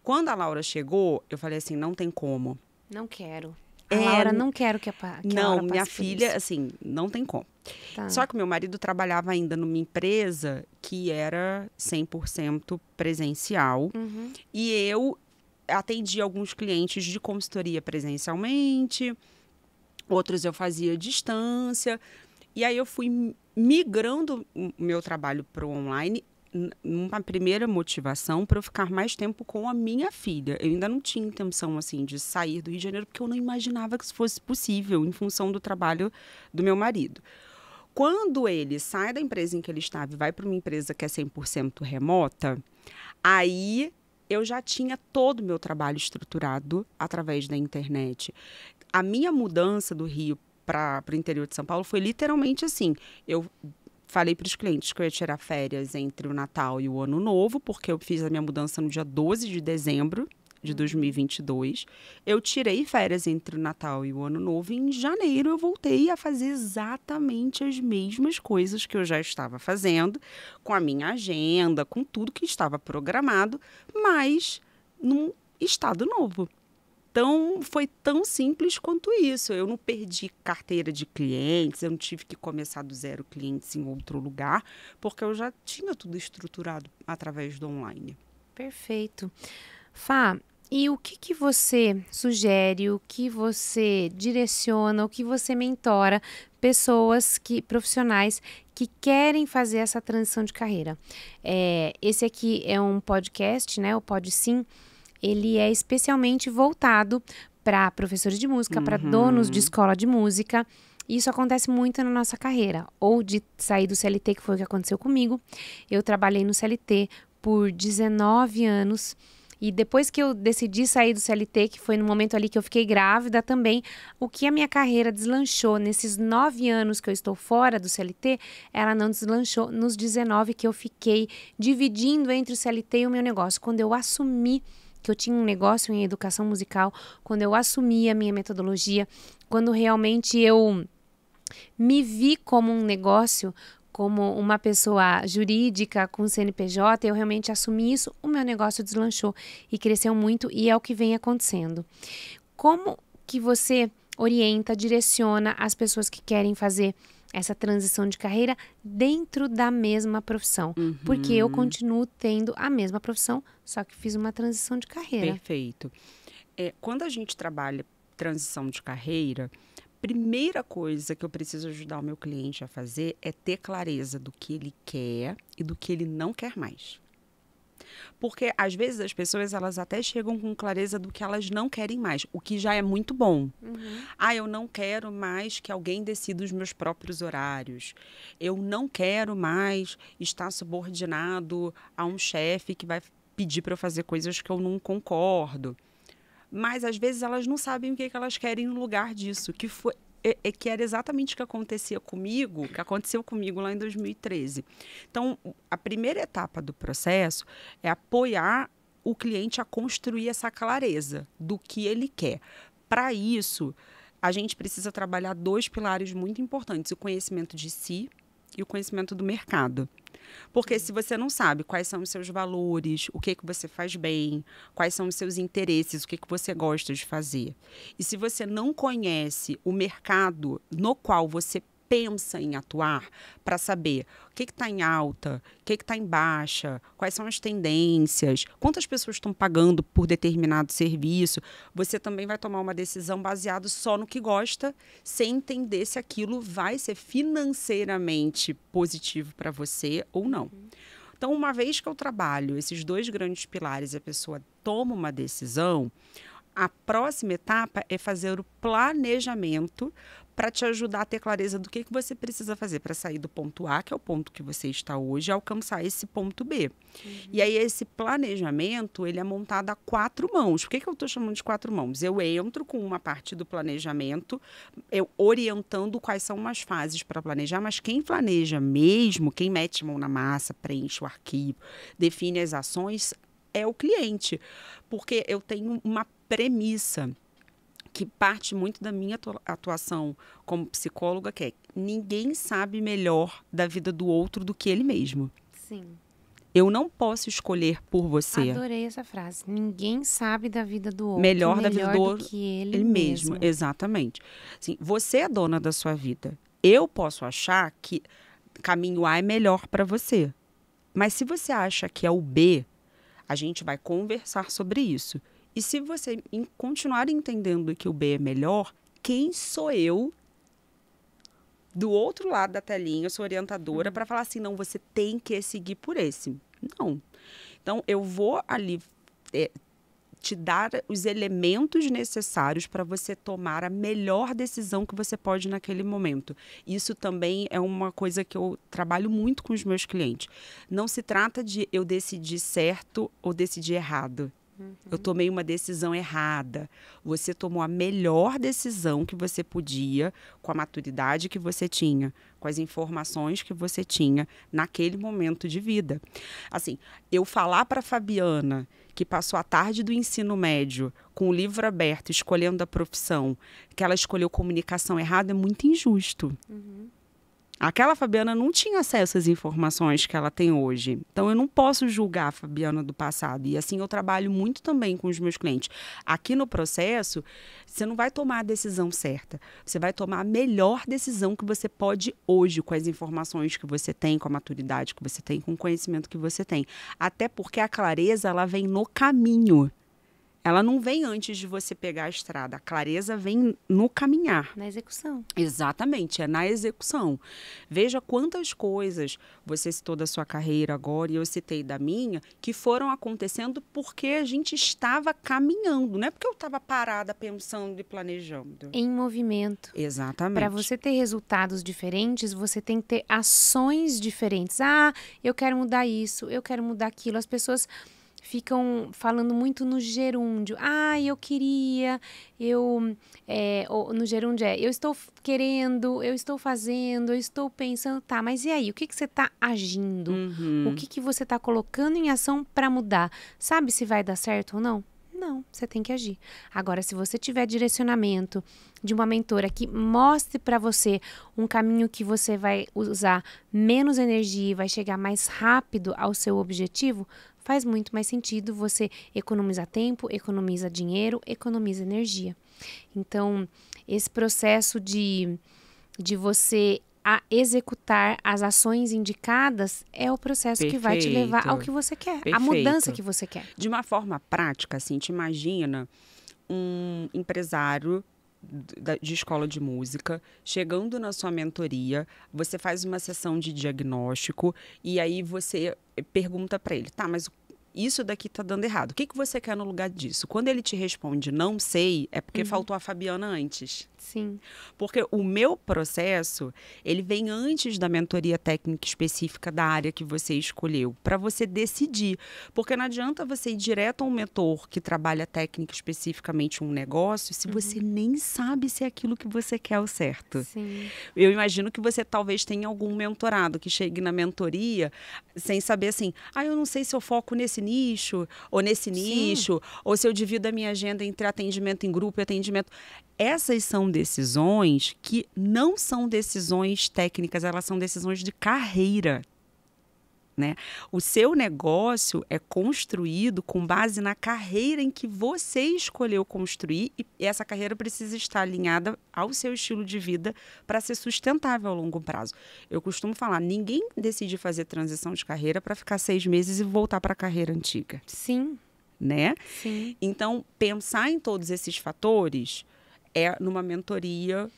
Quando a Laura chegou, eu falei assim, não tem como. Não quero. A Laura não quero que a Não, Laura minha passe por filha, isso. assim, não tem como. Tá. Só que meu marido trabalhava ainda numa empresa que era 100% presencial. E eu atendi alguns clientes de consultoria presencialmente, outros eu fazia à distância. E aí eu fui migrando o meu trabalho para o online, numa primeira motivação para eu ficar mais tempo com a minha filha. Eu ainda não tinha intenção assim de sair do Rio de Janeiro, porque eu não imaginava que isso fosse possível em função do trabalho do meu marido. Quando ele sai da empresa em que ele estava e vai para uma empresa que é 100% remota, aí eu já tinha todo o meu trabalho estruturado através da internet. A minha mudança do Rio para o interior de São Paulo foi literalmente assim. Eu falei para os clientes que eu ia tirar férias entre o Natal e o Ano Novo, porque eu fiz a minha mudança no dia 12 de dezembro de 2022. Eu tirei férias entre o Natal e o Ano Novo e em janeiro eu voltei a fazer exatamente as mesmas coisas que eu já estava fazendo, com a minha agenda, com tudo que estava programado, mas num estado novo. Então, foi tão simples quanto isso. Eu não perdi carteira de clientes, eu não tive que começar do zero clientes em outro lugar, porque eu já tinha tudo estruturado através do online. Perfeito. Fá, e o que você sugere, o que você direciona, o que você mentora pessoas profissionais que querem fazer essa transição de carreira? Esse aqui é um podcast, né? O Pode Sim. Ele é especialmente voltado para professores de música, para donos de escola de música. Isso acontece muito na nossa carreira. Ou de sair do CLT, que foi o que aconteceu comigo. Eu trabalhei no CLT por 19 anos. E depois que eu decidi sair do CLT, que foi no momento ali que eu fiquei grávida também, o que a minha carreira deslanchou nesses 9 anos que eu estou fora do CLT, ela não deslanchou nos 19 que eu fiquei dividindo entre o CLT e o meu negócio. Quando eu assumi que eu tinha um negócio em educação musical, quando eu assumi a minha metodologia, quando realmente eu me vi como um negócio, como uma pessoa jurídica com CNPJ, eu realmente assumi isso, o meu negócio deslanchou e cresceu muito e é o que vem acontecendo. Como que você orienta, direciona as pessoas que querem fazer essa transição de carreira dentro da mesma profissão? Porque eu continuo tendo a mesma profissão, só que fiz uma transição de carreira. Perfeito. Quando a gente trabalha transição de carreira, primeira coisa que eu preciso ajudar o meu cliente a fazer é ter clareza do que ele quer e do que ele não quer mais. Porque, às vezes, as pessoas elas até chegam com clareza do que elas não querem mais, o que já é muito bom. Eu não quero mais que alguém decida os meus próprios horários. Eu não quero mais estar subordinado a um chefe que vai pedir para eu fazer coisas que eu não concordo. Mas, às vezes, elas não sabem o que elas querem no lugar disso, que era exatamente o que aconteceu comigo lá em 2013. Então, a primeira etapa do processo é apoiar o cliente a construir essa clareza do que ele quer. Para isso, a gente precisa trabalhar 2 pilares muito importantes, o conhecimento de si e o conhecimento do mercado. Porque se você não sabe quais são os seus valores, o que você faz bem, quais são os seus interesses, o que você gosta de fazer. E se você não conhece o mercado no qual você pensa em atuar, para saber o que está em alta, o que está em baixa, quais são as tendências, quantas pessoas estão pagando por determinado serviço, você também vai tomar uma decisão baseada só no que gosta, sem entender se aquilo vai ser financeiramente positivo para você ou não. Então, uma vez que eu trabalho esses 2 grandes pilares e a pessoa toma uma decisão, a próxima etapa é fazer o planejamento para te ajudar a ter clareza do que você precisa fazer para sair do ponto A, que é o ponto que você está hoje, e alcançar esse ponto B. E aí, esse planejamento, ele é montado a 4 mãos. Por que eu estou chamando de 4 mãos? Eu entro com uma parte do planejamento, eu orientando quais são as fases para planejar, mas quem planeja mesmo, quem mete mão na massa, preenche o arquivo, define as ações, é o cliente. Porque eu tenho uma premissa. que parte muito da minha atuação como psicóloga, que é ninguém sabe melhor da vida do outro do que ele mesmo. Sim. Eu não posso escolher por você. Adorei essa frase. Ninguém sabe da vida do outro Melhor da vida do do outro que ele mesmo. Exatamente. Assim, você é dona da sua vida. Eu posso achar que caminho A é melhor para você. Mas se você acha que é o B, a gente vai conversar sobre isso. E se você continuar entendendo que o B é melhor, quem sou eu do outro lado da telinha, eu sou orientadora, para falar assim, não, você tem que seguir por esse. Não. Então, eu vou ali te dar os elementos necessários para você tomar a melhor decisão que você pode naquele momento. Isso também é uma coisa que eu trabalho muito com os meus clientes. Não se trata de eu decidir certo ou decidir errado. Eu tomei uma decisão errada. Você tomou a melhor decisão que você podia, com a maturidade que você tinha, com as informações que você tinha naquele momento de vida. Assim, eu falar para a Fabiana, que passou a tarde do ensino médio com o livro aberto, escolhendo a profissão, que ela escolheu comunicação errada, é muito injusto. Aquela Fabiana não tinha acesso às informações que ela tem hoje. Então, eu não posso julgar a Fabiana do passado. E assim, eu trabalho muito também com os meus clientes. Aqui no processo, você não vai tomar a decisão certa. Você vai tomar a melhor decisão que você pode hoje, com as informações que você tem, com a maturidade que você tem, com o conhecimento que você tem. Até porque a clareza, ela vem no caminho. Ela não vem antes de você pegar a estrada. A clareza vem no caminhar. Na execução. Exatamente, é na execução. Veja quantas coisas você citou da sua carreira agora e eu citei da minha, que foram acontecendo porque a gente estava caminhando. Não é porque eu estava parada pensando e planejando. Em movimento. Exatamente. Para você ter resultados diferentes, você tem que ter ações diferentes. Ah, eu quero mudar isso, eu quero mudar aquilo. As pessoas ficam falando muito no gerúndio. Ah, eu queria, no gerúndio eu estou querendo, eu estou fazendo, eu estou pensando. Tá, mas e aí? O que você está agindo? O que você está colocando em ação para mudar? Sabe se vai dar certo ou não? Não, você tem que agir. Agora, se você tiver direcionamento de uma mentora que mostre para você um caminho que você vai usar menos energia e vai chegar mais rápido ao seu objetivo, faz muito mais sentido, você economiza tempo, economiza dinheiro, economiza energia. Então, esse processo de você executar as ações indicadas é o processo que vai te levar ao que você quer, a mudança que você quer. De uma forma prática, assim, te imagina um empresário de escola de música, chegando na sua mentoria, você faz uma sessão de diagnóstico e aí você pergunta para ele, tá, mas isso daqui tá dando errado. O que você quer no lugar disso? Quando ele te responde, não sei, é porque faltou a Fabiana antes. Sim. Porque o meu processo, ele vem antes da mentoria técnica específica da área que você escolheu, para você decidir. Porque não adianta você ir direto a um mentor que trabalha técnica especificamente um negócio, se você nem sabe se é aquilo que você quer o certo. Sim. Eu imagino que você talvez tenha algum mentorado que chegue na mentoria sem saber assim, eu não sei se eu foco nesse nicho, ou nesse nicho, ou se eu divido a minha agenda entre atendimento em grupo e atendimento. Essas são decisões que não são decisões técnicas, elas são decisões de carreira, né? O seu negócio é construído com base na carreira em que você escolheu construir e essa carreira precisa estar alinhada ao seu estilo de vida para ser sustentável a longo prazo. Eu costumo falar, ninguém decide fazer transição de carreira para ficar 6 meses e voltar para a carreira antiga. Sim. Né? Sim. Então, pensar em todos esses fatores é numa mentoria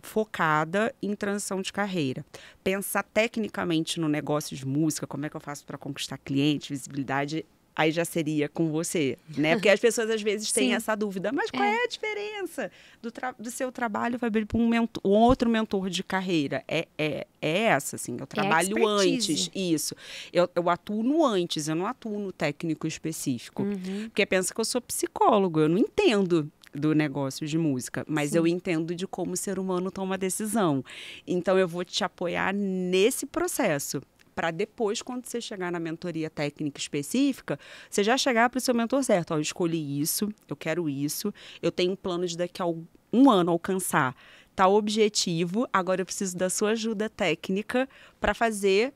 focada em transição de carreira. Pensar tecnicamente no negócio de música, como é que eu faço para conquistar cliente, visibilidade, aí já seria com você, né? Porque as pessoas às vezes têm essa dúvida, mas qual é a diferença do seu trabalho para um outro mentor de carreira? É essa, assim, eu trabalho antes, isso. Eu atuo no antes, eu não atuo no técnico específico. Porque pensa que eu sou psicólogo, eu não entendo do negócio de música, mas eu entendo de como o ser humano toma decisão. Então, eu vou te apoiar nesse processo, para depois, quando você chegar na mentoria técnica específica, você já chegar para o seu mentor certo. Ó, eu escolhi isso, eu quero isso, eu tenho um plano de daqui a um ano alcançar tal objetivo, agora eu preciso da sua ajuda técnica para fazer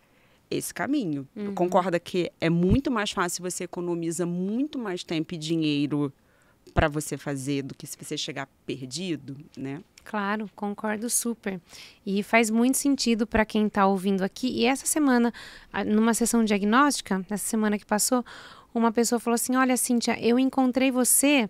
esse caminho. Concorda que é muito mais fácil, você economiza muito mais tempo e dinheiro para você fazer do que se você chegar perdido, né? Claro, concordo super. E faz muito sentido para quem está ouvindo aqui. E essa semana, numa sessão diagnóstica, nessa semana que passou, uma pessoa falou assim: olha, Cíntia, eu encontrei você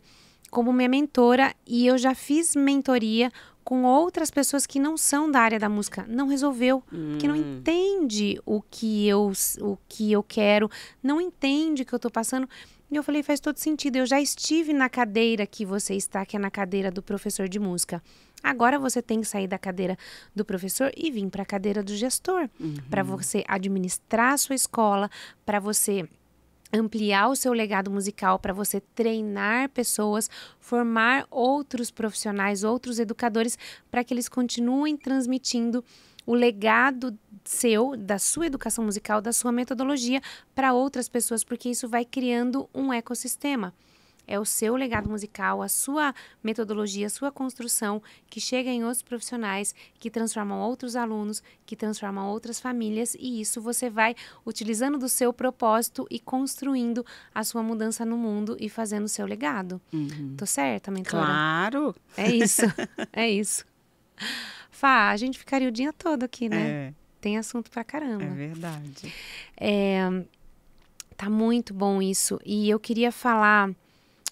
como minha mentora e eu já fiz mentoria com outras pessoas que não são da área da música. Não resolveu, porque não entende o que eu quero, não entende o que eu estou passando. E eu falei, faz todo sentido, eu já estive na cadeira que você está, que é na cadeira do professor de música. Agora você tem que sair da cadeira do professor e vir para a cadeira do gestor, para você administrar a sua escola, para você ampliar o seu legado musical, para você treinar pessoas, formar outros profissionais, outros educadores, para que eles continuem transmitindo o legado seu, da sua educação musical, da sua metodologia para outras pessoas, porque isso vai criando um ecossistema. É o seu legado musical, a sua metodologia, a sua construção que chega em outros profissionais, que transformam outros alunos, que transformam outras famílias, e isso você vai utilizando do seu propósito e construindo a sua mudança no mundo e fazendo o seu legado. Tô certa, mentora? Claro! É isso, é isso. Fá, a gente ficaria o dia todo aqui, né? Tem assunto pra caramba. É verdade. Tá muito bom isso. E eu queria falar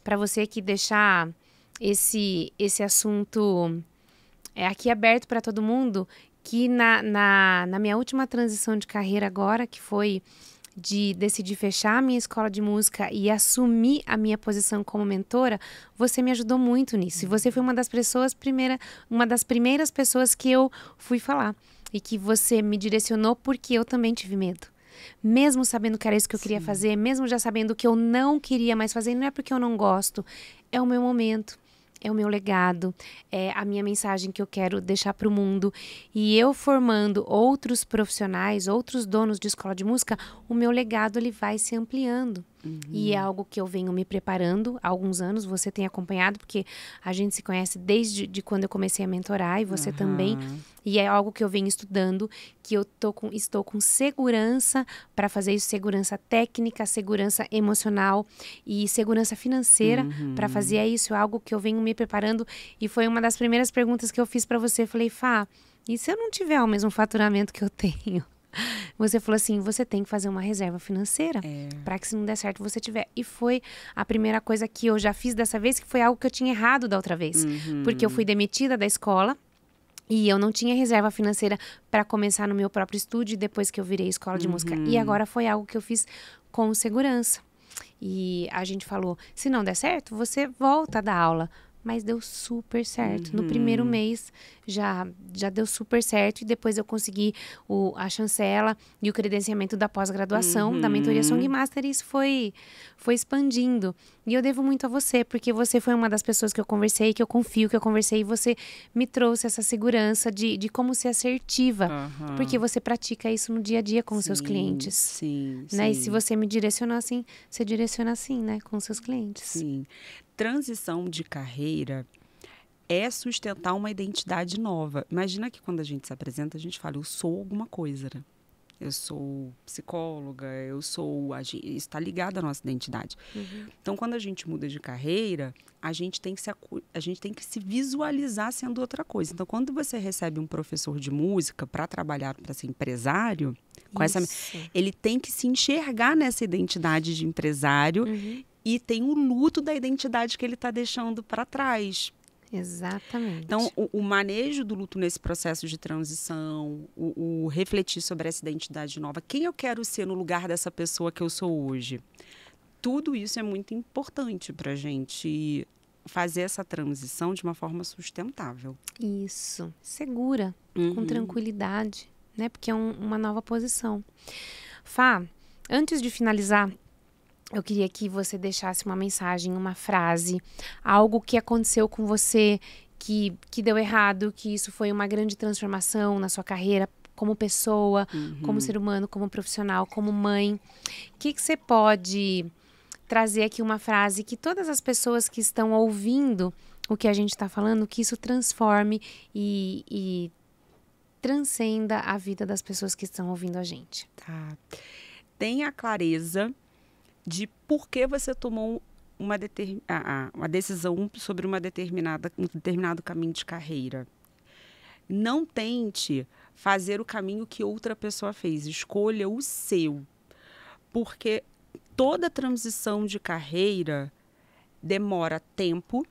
para você aqui, deixar esse assunto aqui aberto para todo mundo, que na minha última transição de carreira agora, que foi de decidir fechar a minha escola de música e assumir a minha posição como mentora, você me ajudou muito nisso. E você foi uma das primeiras pessoas que eu fui falar. E que você me direcionou porque eu também tive medo. Mesmo sabendo que era isso que eu queria fazer, mesmo já sabendo que eu não queria mais fazer, não é porque eu não gosto, é o meu momento, é o meu legado, é a minha mensagem que eu quero deixar para o mundo. E eu formando outros profissionais, outros donos de escola de música, o meu legado ele vai se ampliando. E é algo que eu venho me preparando há alguns anos, você tem acompanhado, porque a gente se conhece desde quando eu comecei a mentorar, e você também. E é algo que eu venho estudando, que eu estou com segurança para fazer isso, segurança técnica, segurança emocional e segurança financeira para fazer isso. É algo que eu venho me preparando, e foi uma das primeiras perguntas que eu fiz para você. Eu falei, Fá, e se eu não tiver o mesmo faturamento que eu tenho? Você falou assim, você tem que fazer uma reserva financeira para que se não der certo você tiver. E foi a primeira coisa que eu já fiz dessa vez, que foi algo que eu tinha errado da outra vez. Porque eu fui demitida da escola e eu não tinha reserva financeira para começar no meu próprio estúdio depois que eu virei escola de música. E agora foi algo que eu fiz com segurança. E a gente falou, se não der certo, você volta a dar aula. Mas deu super certo. No primeiro mês já deu super certo. E depois eu consegui a chancela e o credenciamento da pós-graduação, da mentoria Song Master. E isso foi expandindo. E eu devo muito a você, porque você foi uma das pessoas que eu conversei, que eu confio, que eu conversei. E você me trouxe essa segurança de como ser assertiva. Porque você pratica isso no dia a dia com os seus clientes. Sim. E se você me direcionou assim, você direciona assim, né? Com os seus clientes. Sim. Transição de carreira é sustentar uma identidade nova. Imagina que quando a gente se apresenta, a gente fala, eu sou alguma coisa, né? Eu sou psicóloga, isso está ligado à nossa identidade. Então, quando a gente muda de carreira, a gente tem que se visualizar sendo outra coisa. Então, quando você recebe um professor de música para trabalhar, para ser empresário, ele tem que se enxergar nessa identidade de empresário e tem o luto da identidade que ele está deixando para trás. Exatamente. Então, o manejo do luto nesse processo de transição, o refletir sobre essa identidade nova, quem eu quero ser no lugar dessa pessoa que eu sou hoje, tudo isso é muito importante para a gente fazer essa transição de uma forma sustentável. Isso, segura, com tranquilidade, né? Porque é uma nova posição. Fá, antes de finalizar, eu queria que você deixasse uma mensagem, uma frase, algo que aconteceu com você que deu errado, que isso foi uma grande transformação na sua carreira, como pessoa, como ser humano, como profissional, como mãe. O que você pode trazer aqui uma frase que todas as pessoas que estão ouvindo o que a gente está falando, que isso transforme e transcenda a vida das pessoas que estão ouvindo a gente? Tá. Tenha clareza de por que você tomou uma decisão sobre um determinado caminho de carreira. Não tente fazer o caminho que outra pessoa fez. Escolha o seu. Porque toda transição de carreira demora tempo.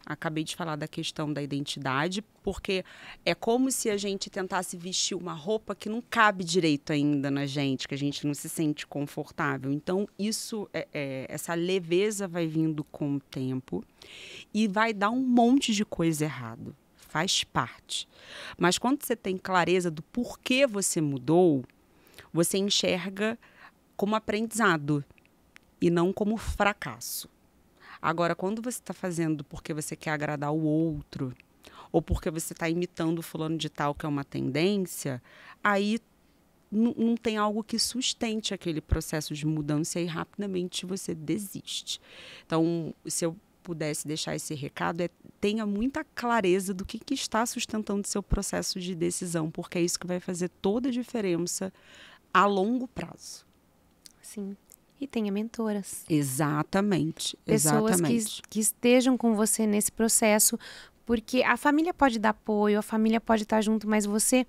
Acabei de falar da questão da identidade, porque é como se a gente tentasse vestir uma roupa que não cabe direito ainda na gente, que a gente não se sente confortável. Então, essa leveza vai vindo com o tempo e vai dar um monte de coisa errado. Faz parte. Mas quando você tem clareza do porquê você mudou, você enxerga como aprendizado e não como fracasso. Agora, quando você está fazendo porque você quer agradar o outro, ou porque você está imitando o fulano de tal, que é uma tendência, aí não tem algo que sustente aquele processo de mudança e rapidamente você desiste. Então, se eu pudesse deixar esse recado, tenha muita clareza do que está sustentando seu processo de decisão, porque é isso que vai fazer toda a diferença a longo prazo. Sim. E tenha mentoras. Exatamente. Pessoas que estejam com você nesse processo, porque a família pode dar apoio, a família pode estar junto, mas você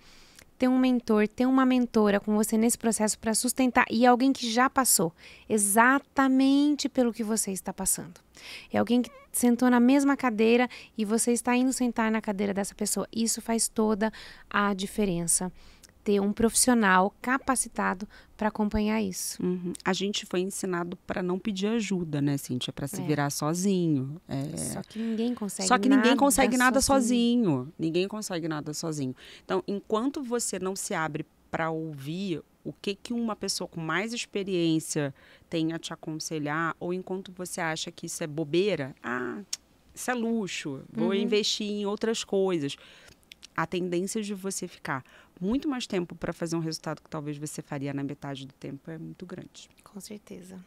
ter um mentor, ter uma mentora com você nesse processo para sustentar, e alguém que já passou exatamente pelo que você está passando. É alguém que sentou na mesma cadeira e você está indo sentar na cadeira dessa pessoa. Isso faz toda a diferença. Ter um profissional capacitado para acompanhar isso. A gente foi ensinado para não pedir ajuda, né, Cíntia? Para se virar sozinho. Só que ninguém consegue nada sozinho. Ninguém consegue nada sozinho. Então, enquanto você não se abre para ouvir o que uma pessoa com mais experiência tem a te aconselhar, ou enquanto você acha que isso é bobeira, isso é luxo, vou investir em outras coisas. A tendência de você ficar muito mais tempo para fazer um resultado que talvez você faria na metade do tempo é muito grande. Com certeza.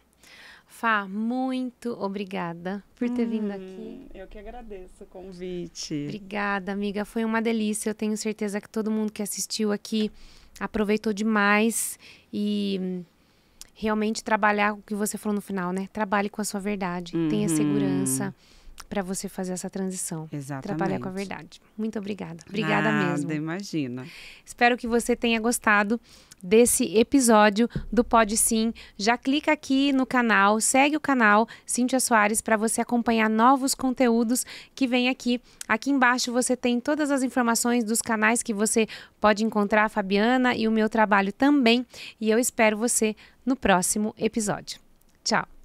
Fá, muito obrigada por ter vindo aqui. Eu que agradeço o convite. Obrigada, amiga. Foi uma delícia. Eu tenho certeza que todo mundo que assistiu aqui aproveitou demais. E realmente trabalhar o que você falou no final, né? Trabalhe com a sua verdade. Tenha segurança para você fazer essa transição. Exatamente. Trabalhar com a verdade. Muito obrigada. Obrigada mesmo. Imagina. Espero que você tenha gostado desse episódio do Pode Sim. Já clica aqui no canal, segue o canal Cíntia Soares para você acompanhar novos conteúdos que vem aqui. Aqui embaixo você tem todas as informações dos canais que você pode encontrar a Fabiana e o meu trabalho também. E eu espero você no próximo episódio. Tchau!